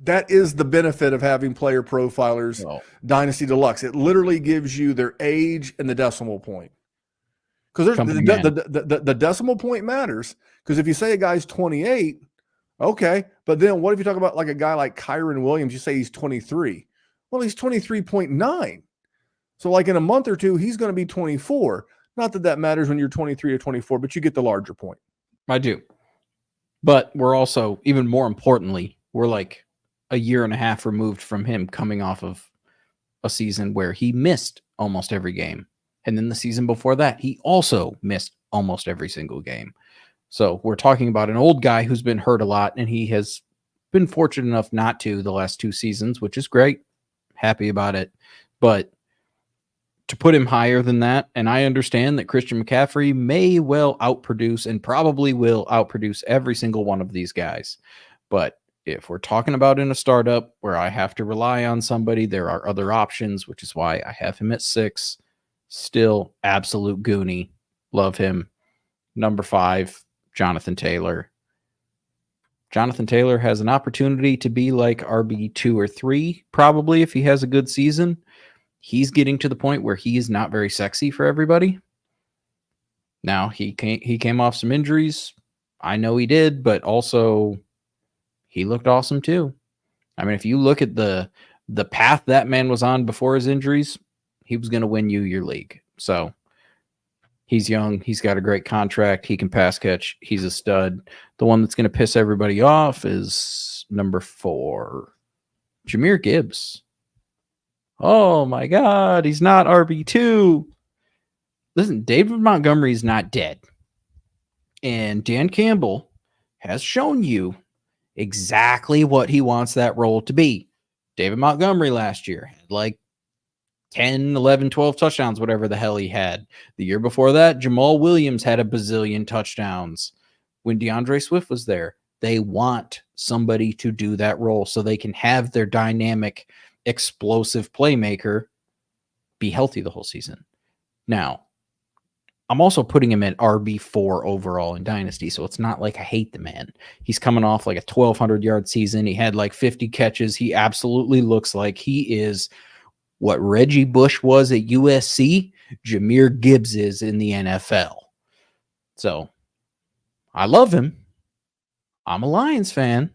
that is the benefit of having Player Profilers Dynasty Deluxe. It literally gives you their age and the decimal point. Because the decimal point matters. Because if you say a guy's 28, okay, but then what if you talk about like a guy like Kyron Williams? You say he's 23. Well, he's 23.9. So like in a month or two, he's going to be 24. Not that matters when you're 23 or 24, but you get the larger point. I do. But we're also, even more importantly, we're like a year and a half removed from him coming off of a season where he missed almost every game. And then the season before that, he also missed almost every single game. So we're talking about an old guy who's been hurt a lot, and he has been fortunate enough not to the last 2 seasons, which is great. Happy about it. But to put him higher than that, and I understand that Christian McCaffrey may well outproduce and probably will outproduce every single one of these guys. But if we're talking about in a startup where I have to rely on somebody, there are other options, which is why I have him at 6. Still absolute goonie. Love him. Number 5, Jonathan Taylor. Jonathan Taylor has an opportunity to be like RB2 or 3, probably, if he has a good season. He's getting to the point where he is not very sexy for everybody. Now, he came off some injuries. I know he did, but also he looked awesome too. I mean, if you look at the path that man was on before his injuries, he was going to win you your league. So he's young. He's got a great contract. He can pass catch. He's a stud. The one that's going to piss everybody off is number 4, Jahmyr Gibbs. Oh my God, he's not RB2. Listen, David Montgomery's not dead. And Dan Campbell has shown you exactly what he wants that role to be. David Montgomery last year had like 10, 11, 12 touchdowns, whatever the hell he had. The year before that, Jamal Williams had a bazillion touchdowns. When DeAndre Swift was there, they want somebody to do that role so they can have their dynamic, explosive playmaker be healthy the whole season. Now, I'm also putting him at RB4 overall in Dynasty, so it's not like I hate the man. He's coming off like a 1,200-yard season. He had like 50 catches. He absolutely looks like he is what Reggie Bush was at USC, Jahmyr Gibbs is in the NFL. So, I love him. I'm a Lions fan.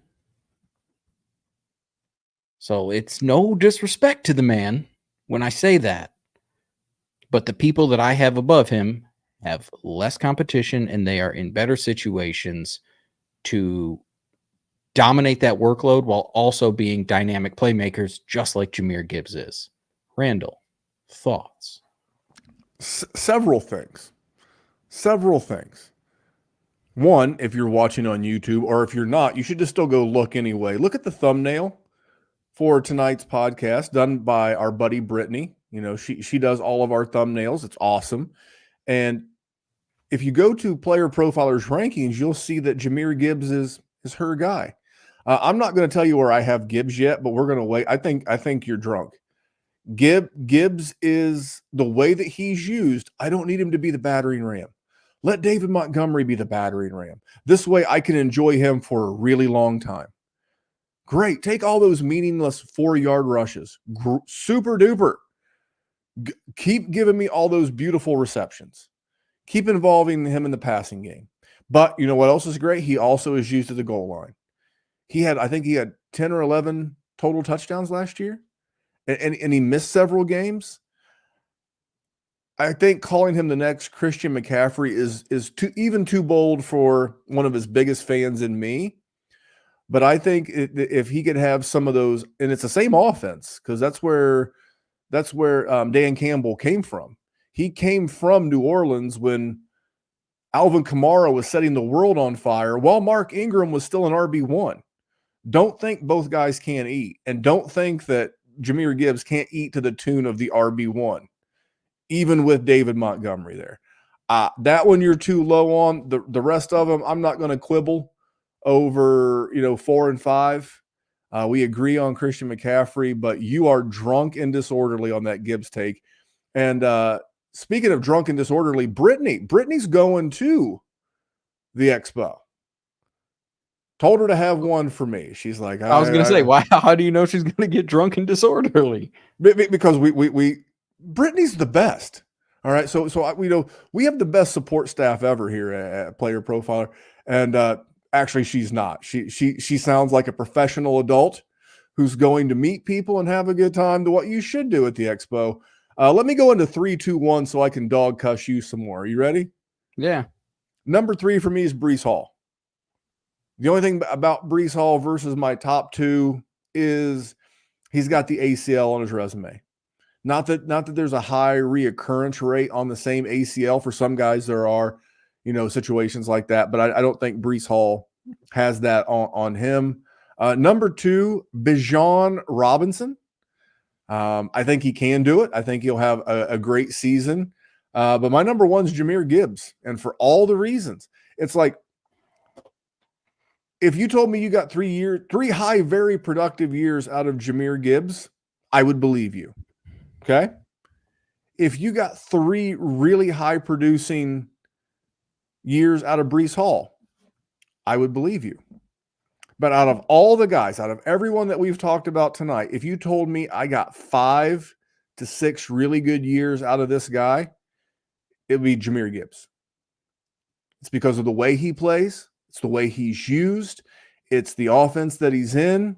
So it's no disrespect to the man when I say that. But the people that I have above him have less competition and they are in better situations to dominate that workload while also being dynamic playmakers, just like Jahmyr Gibbs is. Randall, thoughts? Several things. One, if you're watching on YouTube, or if you're not, you should just still go look anyway. Look at the thumbnail for tonight's podcast done by our buddy Brittany. You know, she does all of our thumbnails. It's awesome. And if you go to Player Profiler's rankings, you'll see that Jahmyr Gibbs is her guy. I'm not going to tell you where I have Gibbs yet, but we're going to wait. I think you're drunk. Gibbs is the way that he's used. I don't need him to be the battering ram. Let David Montgomery be the battering ram. This way I can enjoy him for a really long time. Great. Take all those meaningless 4-yard rushes. Super duper. Keep giving me all those beautiful receptions. Keep involving him in the passing game. But you know what else is great? He also is used at the goal line. I think he had 10 or 11 total touchdowns last year. And he missed several games. I think calling him the next Christian McCaffrey is too bold for one of his biggest fans in me. But I think if he could have some of those, and it's the same offense, because that's where Dan Campbell came from. He came from New Orleans when Alvin Kamara was setting the world on fire while Mark Ingram was still an RB1. Don't think both guys can't eat, and don't think that Jahmyr Gibbs can't eat to the tune of the RB1, even with David Montgomery there. That one you're too low on. The rest of them, I'm not going to quibble over, 4 and 5. We agree on Christian McCaffrey, but you are drunk and disorderly on that Gibbs take. And speaking of drunk and disorderly, Brittany's going to the expo. Told her to have one for me. She's like, I was going to say, why? How do you know she's going to get drunk and disorderly? Because Brittany's the best. All right. So we have the best support staff ever here at Player Profiler. And actually she's not. She sounds like a professional adult who's going to meet people and have a good time, to what you should do at the expo. Let me go into 3, 2, 1 so I can dog cuss you some more. Are you ready? Yeah. Number 3 for me is Breece Hall. The only thing about Breece Hall versus my top 2 is he's got the ACL on his resume. Not that there's a high reoccurrence rate on the same ACL. For some guys, there are, situations like that. But I don't think Breece Hall has that on him. Number 2, Bijan Robinson. I think he can do it. I think he'll have a great season. But my number 1 is Jahmyr Gibbs. And for all the reasons, it's like, if you told me you got 3 high, very productive years out of Jahmyr Gibbs, I would believe you. Okay. If you got 3 really high producing years out of Breece Hall, I would believe you. But out of all the guys, out of everyone that we've talked about tonight, if you told me I got 5 to 6 really good years out of this guy, it would be Jahmyr Gibbs. It's because of the way he plays. It's the way he's used. It's the offense that he's in.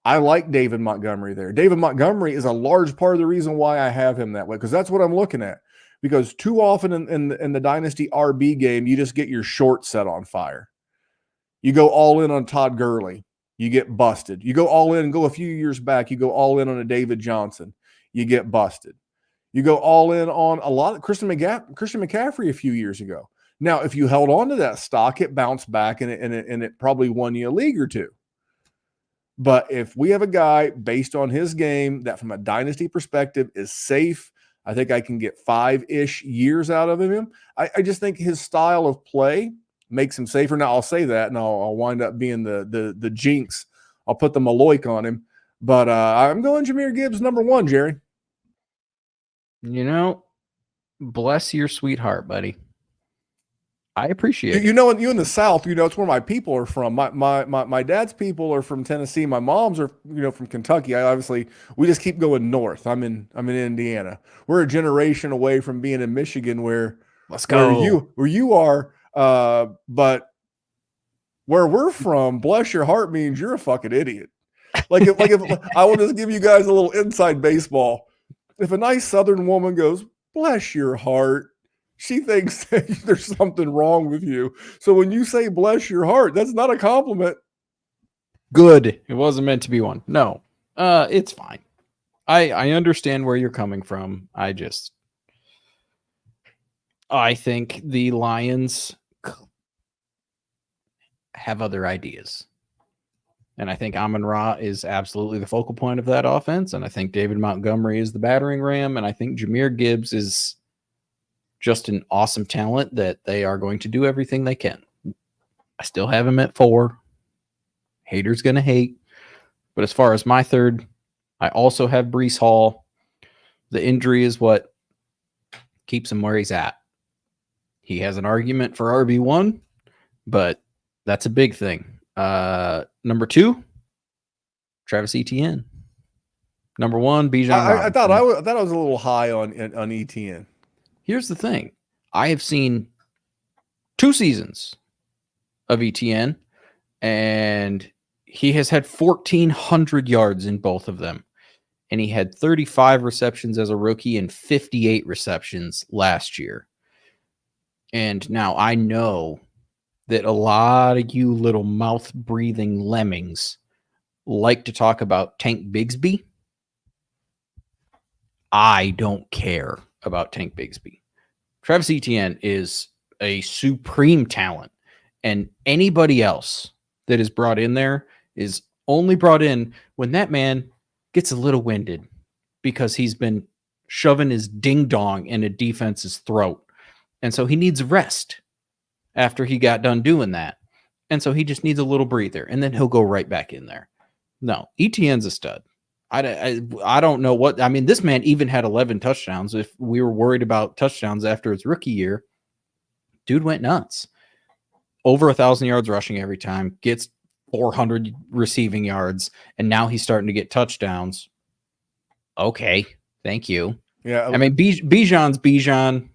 I like David Montgomery there. David Montgomery is a large part of the reason why I have him that way, because that's what I'm looking at. Because too often in the Dynasty RB game, you just get your short set on fire. You go all in on Todd Gurley, you get busted. You go all in and go a few years back, you go all in on a David Johnson, you get busted. You go all in on a lot of Christian McCaffrey a few years ago. Now, if you held on to that stock, it bounced back and it probably won you a league or two. But if we have a guy based on his game that from a dynasty perspective is safe, I think I can get 5-ish years out of him. I just think his style of play makes him safer. Now, I'll say that, and I'll wind up being the jinx. I'll put the Maloik on him. But I'm going Jahmyr Gibbs number 1, Jerry. Bless your sweetheart, buddy. I appreciate it. You in the South, it's where my people are from. My dad's people are from Tennessee. My mom's are, from Kentucky. We just keep going north. I'm in Indiana. We're a generation away from being in Michigan where you are. But where we're from, bless your heart means you're a fucking idiot. Like if I will just give you guys a little inside baseball. If a nice Southern woman goes, bless your heart, she thinks that there's something wrong with you. So when you say bless your heart, that's not a compliment. good. It wasn't meant to be one. No, it's fine. I understand where you're coming from. I think the Lions have other ideas. And I think Amon-Ra is absolutely the focal point of that offense. And I think David Montgomery is the battering ram. And I think Jahmyr Gibbs is just an awesome talent that they are going to do everything they can. I still have him at 4. Haters going to hate. But as far as my third, I also have Breece Hall. The injury is what keeps him where he's at. He has an argument for RB1, but that's a big thing. Number 2, Travis Etienne. Number 1, Bijan I thought I Robinson. was a little high on Etienne. Here's the thing. I have seen 2 seasons of Etienne, and he has had 1,400 yards in both of them. And he had 35 receptions as a rookie and 58 receptions last year. And now I know that a lot of you little mouth-breathing lemmings like to talk about Tank Bigsby. I don't care about Tank Bigsby. Travis Etienne is a supreme talent, and anybody else that is brought in there is only brought in when that man gets a little winded because he's been shoving his ding-dong in a defense's throat. And so he needs rest after he got done doing that. And so he just needs a little breather, and then he'll go right back in there. No, Etienne's a stud. I don't know what – I mean, this man even had 11 touchdowns. If we were worried about touchdowns after his rookie year, dude went nuts. Over 1,000 yards rushing every time, gets 400 receiving yards, and now he's starting to get touchdowns. Okay, thank you. Yeah, I mean, Bijan's Bijan.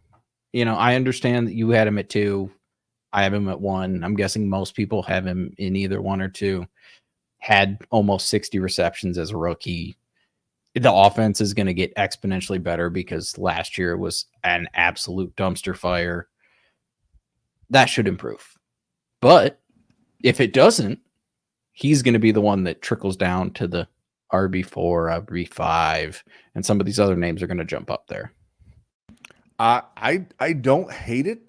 You know, I understand that you had him at 2. I have him at 1. I'm guessing most people have him in either 1 or 2. Had almost 60 receptions as a rookie. The offense is going to get exponentially better because last year was an absolute dumpster fire. That should improve. But if it doesn't, he's going to be the one that trickles down to the RB4, RB5, and some of these other names are going to jump up there. I don't hate it.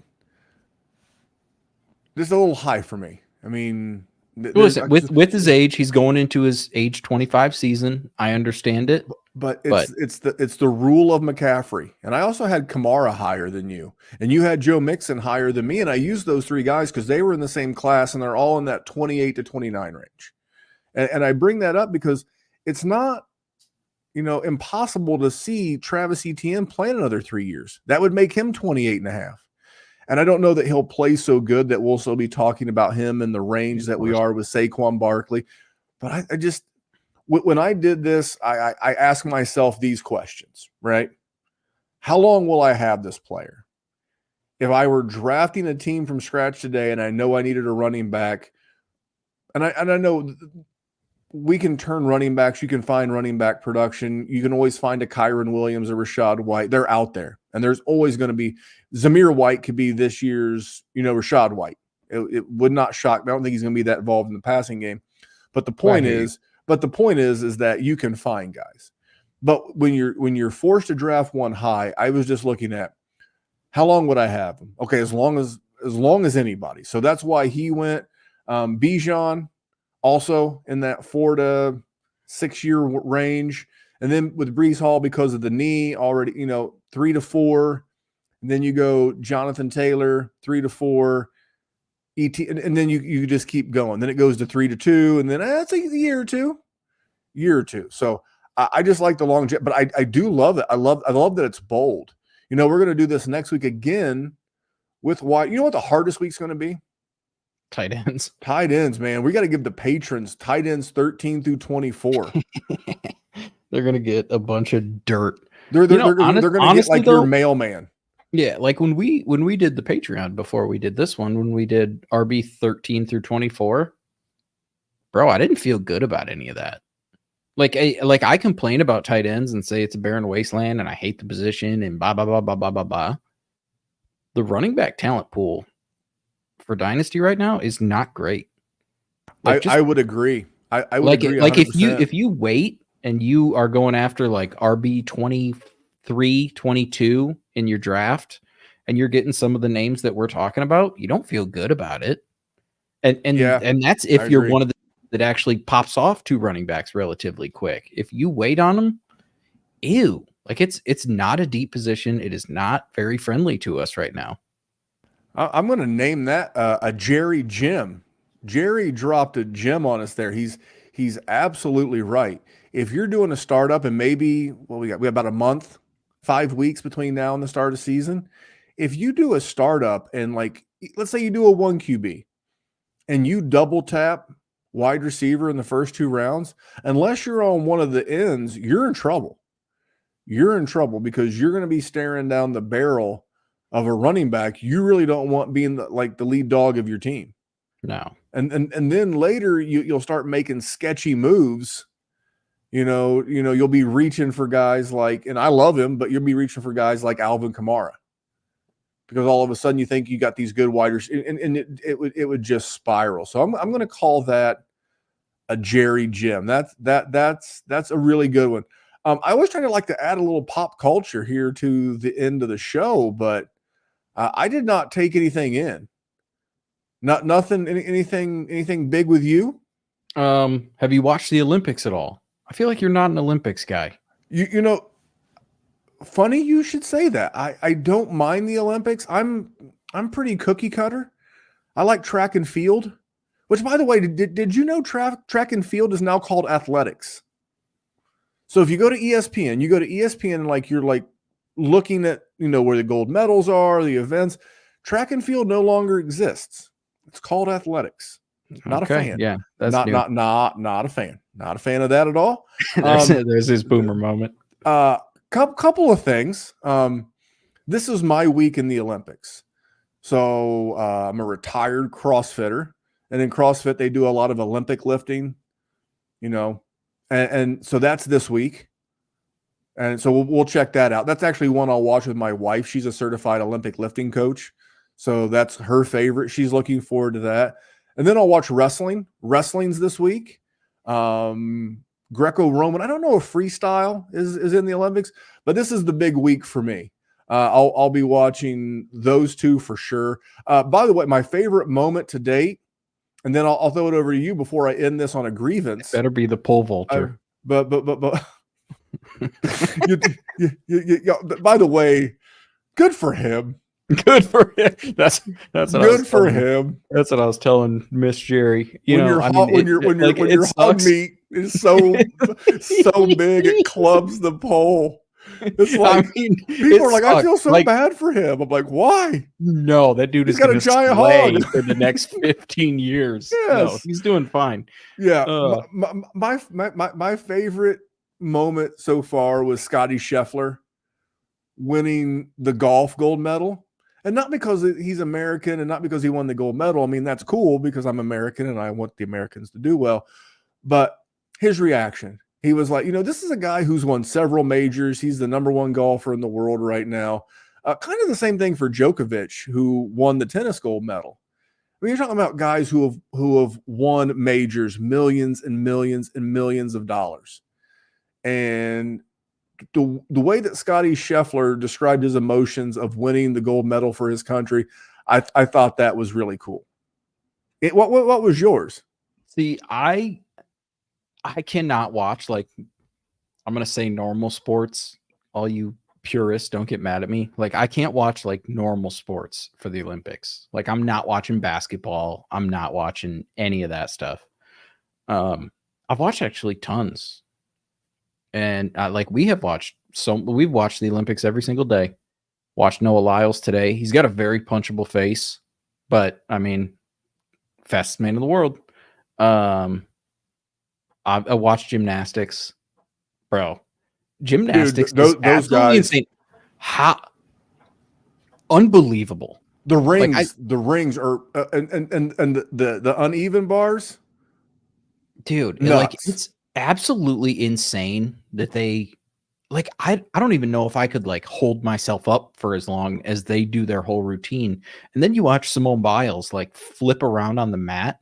Just a little high for me. I mean, Listen, with his age, he's going into his age 25 season. I understand it, but it's the rule of McCaffrey. And I also had Kamara higher than you, and you had Joe Mixon higher than me. And I used those 3 guys because they were in the same class, and they're all in that 28 to 29 range. And I bring that up because it's not, impossible to see Travis Etienne playing another 3 years. That would make him 28 and a half. And I don't know that he'll play so good that we'll still be talking about him in the range that we are with Saquon Barkley. But I just, when I did this, I asked myself these questions, right? How long will I have this player? If I were drafting a team from scratch today and I know I needed a running back, and I know we can turn running backs. You can find running back production. You can always find a Kyron Williams or Rashad White. They're out there. And there's always going to be Zamir White could be this year's, Rashad White. It would not shock me. I don't think he's going to be that involved in the passing game. But the point is that you can find guys. But when you're forced to draft one high, I was just looking at how long would I have him? Okay, as long as anybody. So that's why he went. Bijan also in that 4 to 6 year range. And then with Breece Hall, because of the knee, already, 3 to 4. And then you go Jonathan Taylor, 3 to 4. And then you just keep going. Then it goes to 3 to 2. And then that's a year or two. So I just like the long jet, but I do love it. I love that it's bold. We're going to do this next week again with White. You know what the hardest week's going to be? Tight ends. Tight ends, man. We got to give the patrons tight ends 13 through 24. They're going to get a bunch of dirt. They're going to get like your mailman. Yeah, like when we did the Patreon before we did this one, when we did RB 13 through 24, bro, I didn't feel good about any of that. Like I complain about tight ends and say it's a barren wasteland and I hate the position and blah, blah, blah, blah, blah, blah, blah. The running back talent pool for Dynasty right now is not great. I would agree. I would Like agree. like 100%. if you wait and you are going after like RB 23, 22 in your draft, and you're getting some of the names that we're talking about, you don't feel good about it. And that's I if you're agree. one of the that actually pops off 2 running backs relatively quick. If you wait on them, ew. Like it's not a deep position. It is not very friendly to us right now. I'm going to name that a Jerry Jim. Jerry dropped a gem on us there. He's absolutely right. If you're doing a startup and maybe we got about a month, 5 weeks between now and the start of the season. If you do a startup and like let's say you do a 1 QB and you double tap wide receiver in the first 2 rounds, unless you're on one of the ends, you're in trouble. You're in trouble because you're going to be staring down the barrel of a running back you really don't want being like the lead dog of your team. No. And then later you'll start making sketchy moves. You'll be reaching for guys like, and I love him, but you'll be reaching for guys like Alvin Kamara because all of a sudden you think you got these good wide receivers, and it would just spiral. So I'm going to call that a Jerry Jim. That's a really good one. I always try to like to add a little pop culture here to the end of the show, but I did not take anything in. Anything big with you? Have you watched the Olympics at all? I feel like you're not an Olympics guy. You know, funny you should say that. I don't mind the Olympics. I'm pretty cookie cutter. I like track and field, which by the way, did you know track and field is now called athletics? So if you go to ESPN, and like you're like looking at, where the gold medals are, the events, track and field no longer exists. It's called athletics. Not a fan. Yeah, that's not new. a fan. Not a fan of that at all. There's his boomer moment. Couple of things. This is my week in the Olympics. So I'm a retired CrossFitter, and in CrossFit they do a lot of Olympic lifting, and so that's this week. And so we'll check that out. That's actually one I'll watch with my wife. She's a certified Olympic lifting coach. So that's her favorite. She's looking forward to that. And then I'll watch wrestling. Wrestling's this week. Greco-Roman. I don't know if freestyle is in the Olympics, but this is the big week for me. I'll be watching those 2 for sure. By the way, my favorite moment to date, and then I'll throw it over to you before I end this on a grievance. It better be the pole vaulter. But by the way, good for him. Good for him. That's what good for him. That's what I was telling Miss Jerry. When your hog meat is so big it clubs the pole. It's like people are like, I feel so bad for him. I'm like, why? No, that dude he's got a giant hog for the next 15 years. Yes. No, he's doing fine. Yeah. My favorite moment so far was Scotty Scheffler winning the golf gold medal. And not because he's American and not because he won the gold medal. I mean, that's cool because I'm American and I want the Americans to do well. But his reaction, he was like, this is a guy who's won several majors. He's the number 1 golfer in the world right now. Kind of the same thing for Djokovic, who won the tennis gold medal. I mean, you're talking about guys who have won majors, millions and millions and millions of dollars. And the way that Scotty Scheffler described his emotions of winning the gold medal for his country, I thought that was really cool. What was yours? See, I cannot watch, like, I'm going to say normal sports. All you purists, don't get mad at me. Like, I can't watch like normal sports for the Olympics. Like, I'm not watching basketball. I'm not watching any of that stuff. I've watched actually tons. And we've watched the Olympics every single day. Watched Noah Lyles today. He's got a very punchable face, but I mean, fastest man in the world. I watched gymnastics, bro. Gymnastics, dude, those guys, insane. How unbelievable! The rings are and the uneven bars, dude. Like, it's absolutely insane that they I don't even know if I could like hold myself up for as long as they do their whole routine. And then you watch Simone Biles like flip around on the mat.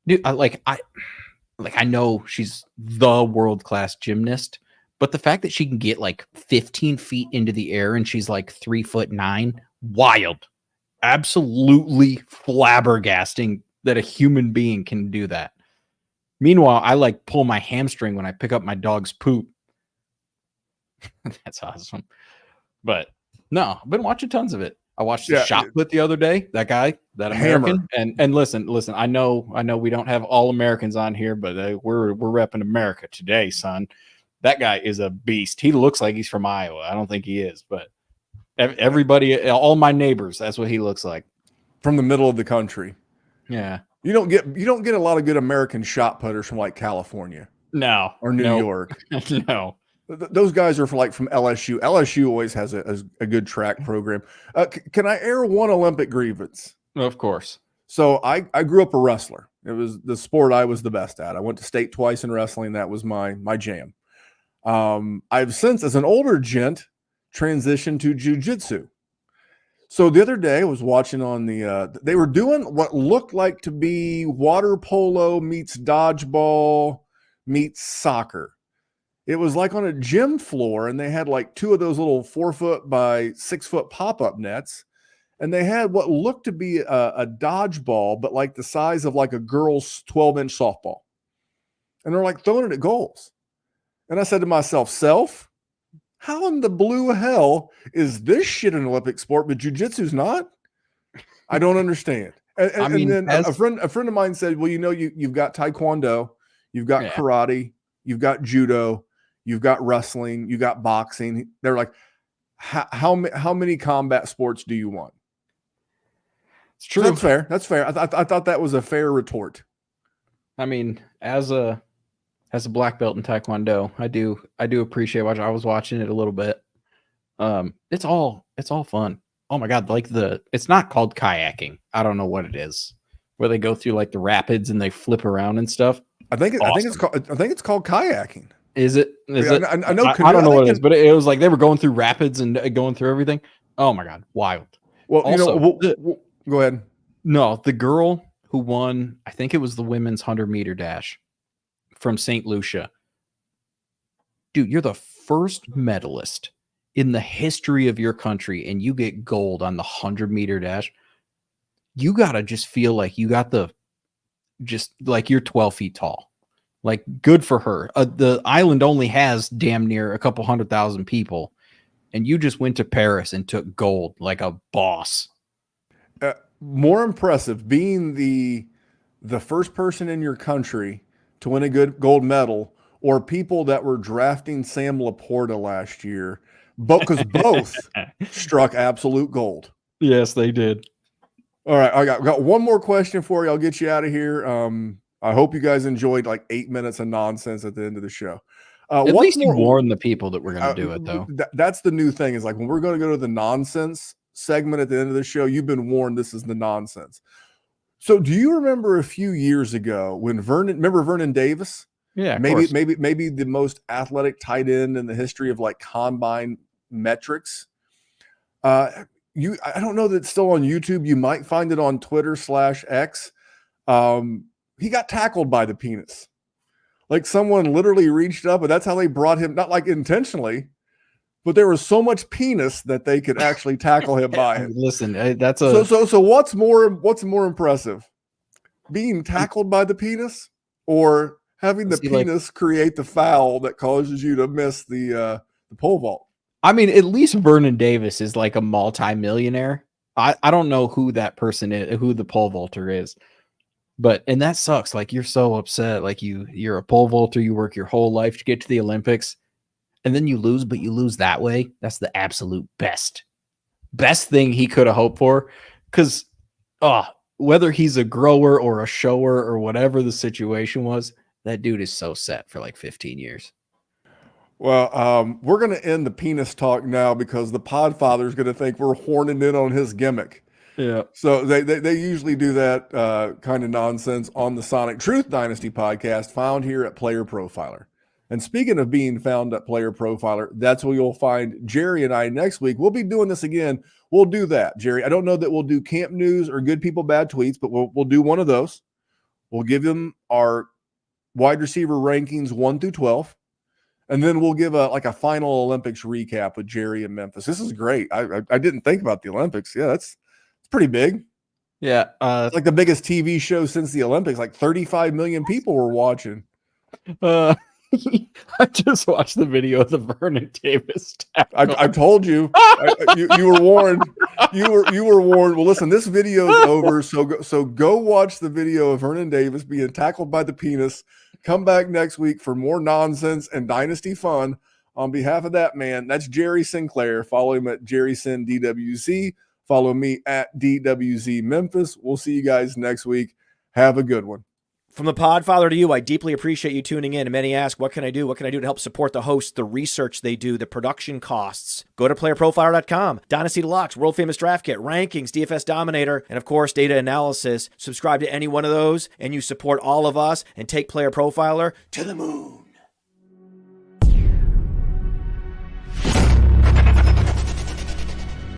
Dude, like, I know she's the world-class gymnast, but the fact that she can get like 15 feet into the air and she's like 3'9", wild. Absolutely flabbergasting that a human being can do that. Meanwhile, I like pull my hamstring when I pick up my dog's poop. That's awesome. But no, I've been watching tons of it. I watched the shot put the other day. That guy, that American, and listen. I know we don't have all Americans on here, but we're repping America today, son. That guy is a beast. He looks like he's from Iowa. I don't think he is, but everybody, all my neighbors, that's what he looks like. From the middle of the country. Yeah. You don't get a lot of good American shot putters from like California. No. Or New York. No. Those guys are from LSU. LSU always has a good track program. Can I air one Olympic grievance? Of course. So I grew up a wrestler. It was the sport I was the best at. I went to state twice in wrestling. That was my jam. I've since, as an older gent, transitioned to jiu-jitsu. So the other day I was watching on they were doing what looked like to be water polo meets dodgeball meets soccer. It was like on a gym floor, and they had like two of those little 4 foot by 6 foot pop-up nets. And they had what looked to be a dodgeball, but like the size of like a girl's 12-inch softball. And they're like throwing it at goals. And I said to myself, how in the blue hell is this shit an Olympic sport, but jiu-jitsu's not? I don't understand. And then a friend of mine said, well, you've got taekwondo, you've got karate, you've got judo, you've got wrestling, you got boxing. They're like, how many combat sports do you want? It's true. So that's fair. I thought that was a fair retort. I mean, as a black belt in taekwondo, I do appreciate watching. I was watching it a little bit. It's all fun. Oh my god, it's not called kayaking. I don't know what it is. Where they go through like the rapids and they flip around and stuff. I think it's called kayaking. Is it? I know. I don't know what it is, but it was like they were going through rapids and going through everything. Oh my god, wild. Well, also, go ahead. No, the girl who won, I think it was the women's 100-meter dash from St. Lucia. Dude, you're the first medalist in the history of your country, and you get gold on the 100-meter dash. You gotta just feel like you got like you're 12 feet tall. Like, good for her. The island only has damn near a couple 100,000 people, and you just went to Paris and took gold like a boss. More impressive being the first person in your country to win a good gold medal, or people that were drafting Sam Laporta last year, because both struck absolute gold. Yes, they did. All right, I got one more question for you. I'll get you out of here. I hope you guys enjoyed like 8 minutes of nonsense at the end of the show. At least you warned the people that we're going to do it, though. That's the new thing, is like when we're going to go to the nonsense segment at the end of the show, you've been warned this is the nonsense. So do you remember a few years ago when Vernon Davis? Yeah, maybe the most athletic tight end in the history of like combine metrics. I don't know that it's still on YouTube. You might find it on Twitter/X. He got tackled by the penis. Like someone literally reached up, and that's how they brought him, not like intentionally, but there was so much penis that they could actually tackle him by it. Listen, that's a so what's more impressive? Being tackled by the penis, or having the penis create the foul that causes you to miss the pole vault? I mean, at least Vernon Davis is like a multi-millionaire. I don't know who that person is, who the pole vaulter is. And that sucks. Like, you're so upset. Like, you're a pole vaulter. You work your whole life to get to the Olympics, and then you lose, but you lose that way. That's the absolute best thing he could have hoped for. Because, whether he's a grower or a shower or whatever the situation was, that dude is so set for like 15 years. Well, we're going to end the penis talk now because the Podfather is going to think we're horning in on his gimmick. Yeah. So they usually do that kind of nonsense on the Sonic Truth Dynasty podcast, found here at Player Profiler. And speaking of being found at Player Profiler, that's where you'll find Jerry and I next week. We'll be doing this again. We'll do that, Jerry. I don't know that we'll do camp news or good people, bad tweets, but we'll do one of those. We'll give them our wide receiver rankings 1 through 12. And then we'll give a final Olympics recap with Jerry in Memphis. This is great. I didn't think about the Olympics. Yeah, it's pretty big. Yeah. It's like the biggest TV show since the Olympics. Like 35 million people were watching. I just watched the video of the Vernon Davis tackle. I told you. You were warned. You were warned. Well, listen, this video is over. So go watch the video of Vernon Davis being tackled by the penis. Come back next week for more nonsense and dynasty fun. On behalf of that man, that's Jerry Sinclair. Follow him at Jerry Sin DWZ. Follow me at DWZ Memphis. We'll see you guys next week. Have a good one. From the Podfather to you, I deeply appreciate you tuning in. And many ask, what can I do? What can I do to help support the hosts, the research they do, the production costs? Go to PlayerProfiler.com, Dynasty Deluxe, World Famous Draft Kit, Rankings, DFS Dominator, and of course, Data Analysis. Subscribe to any one of those, and you support all of us and take Player Profiler to the moon.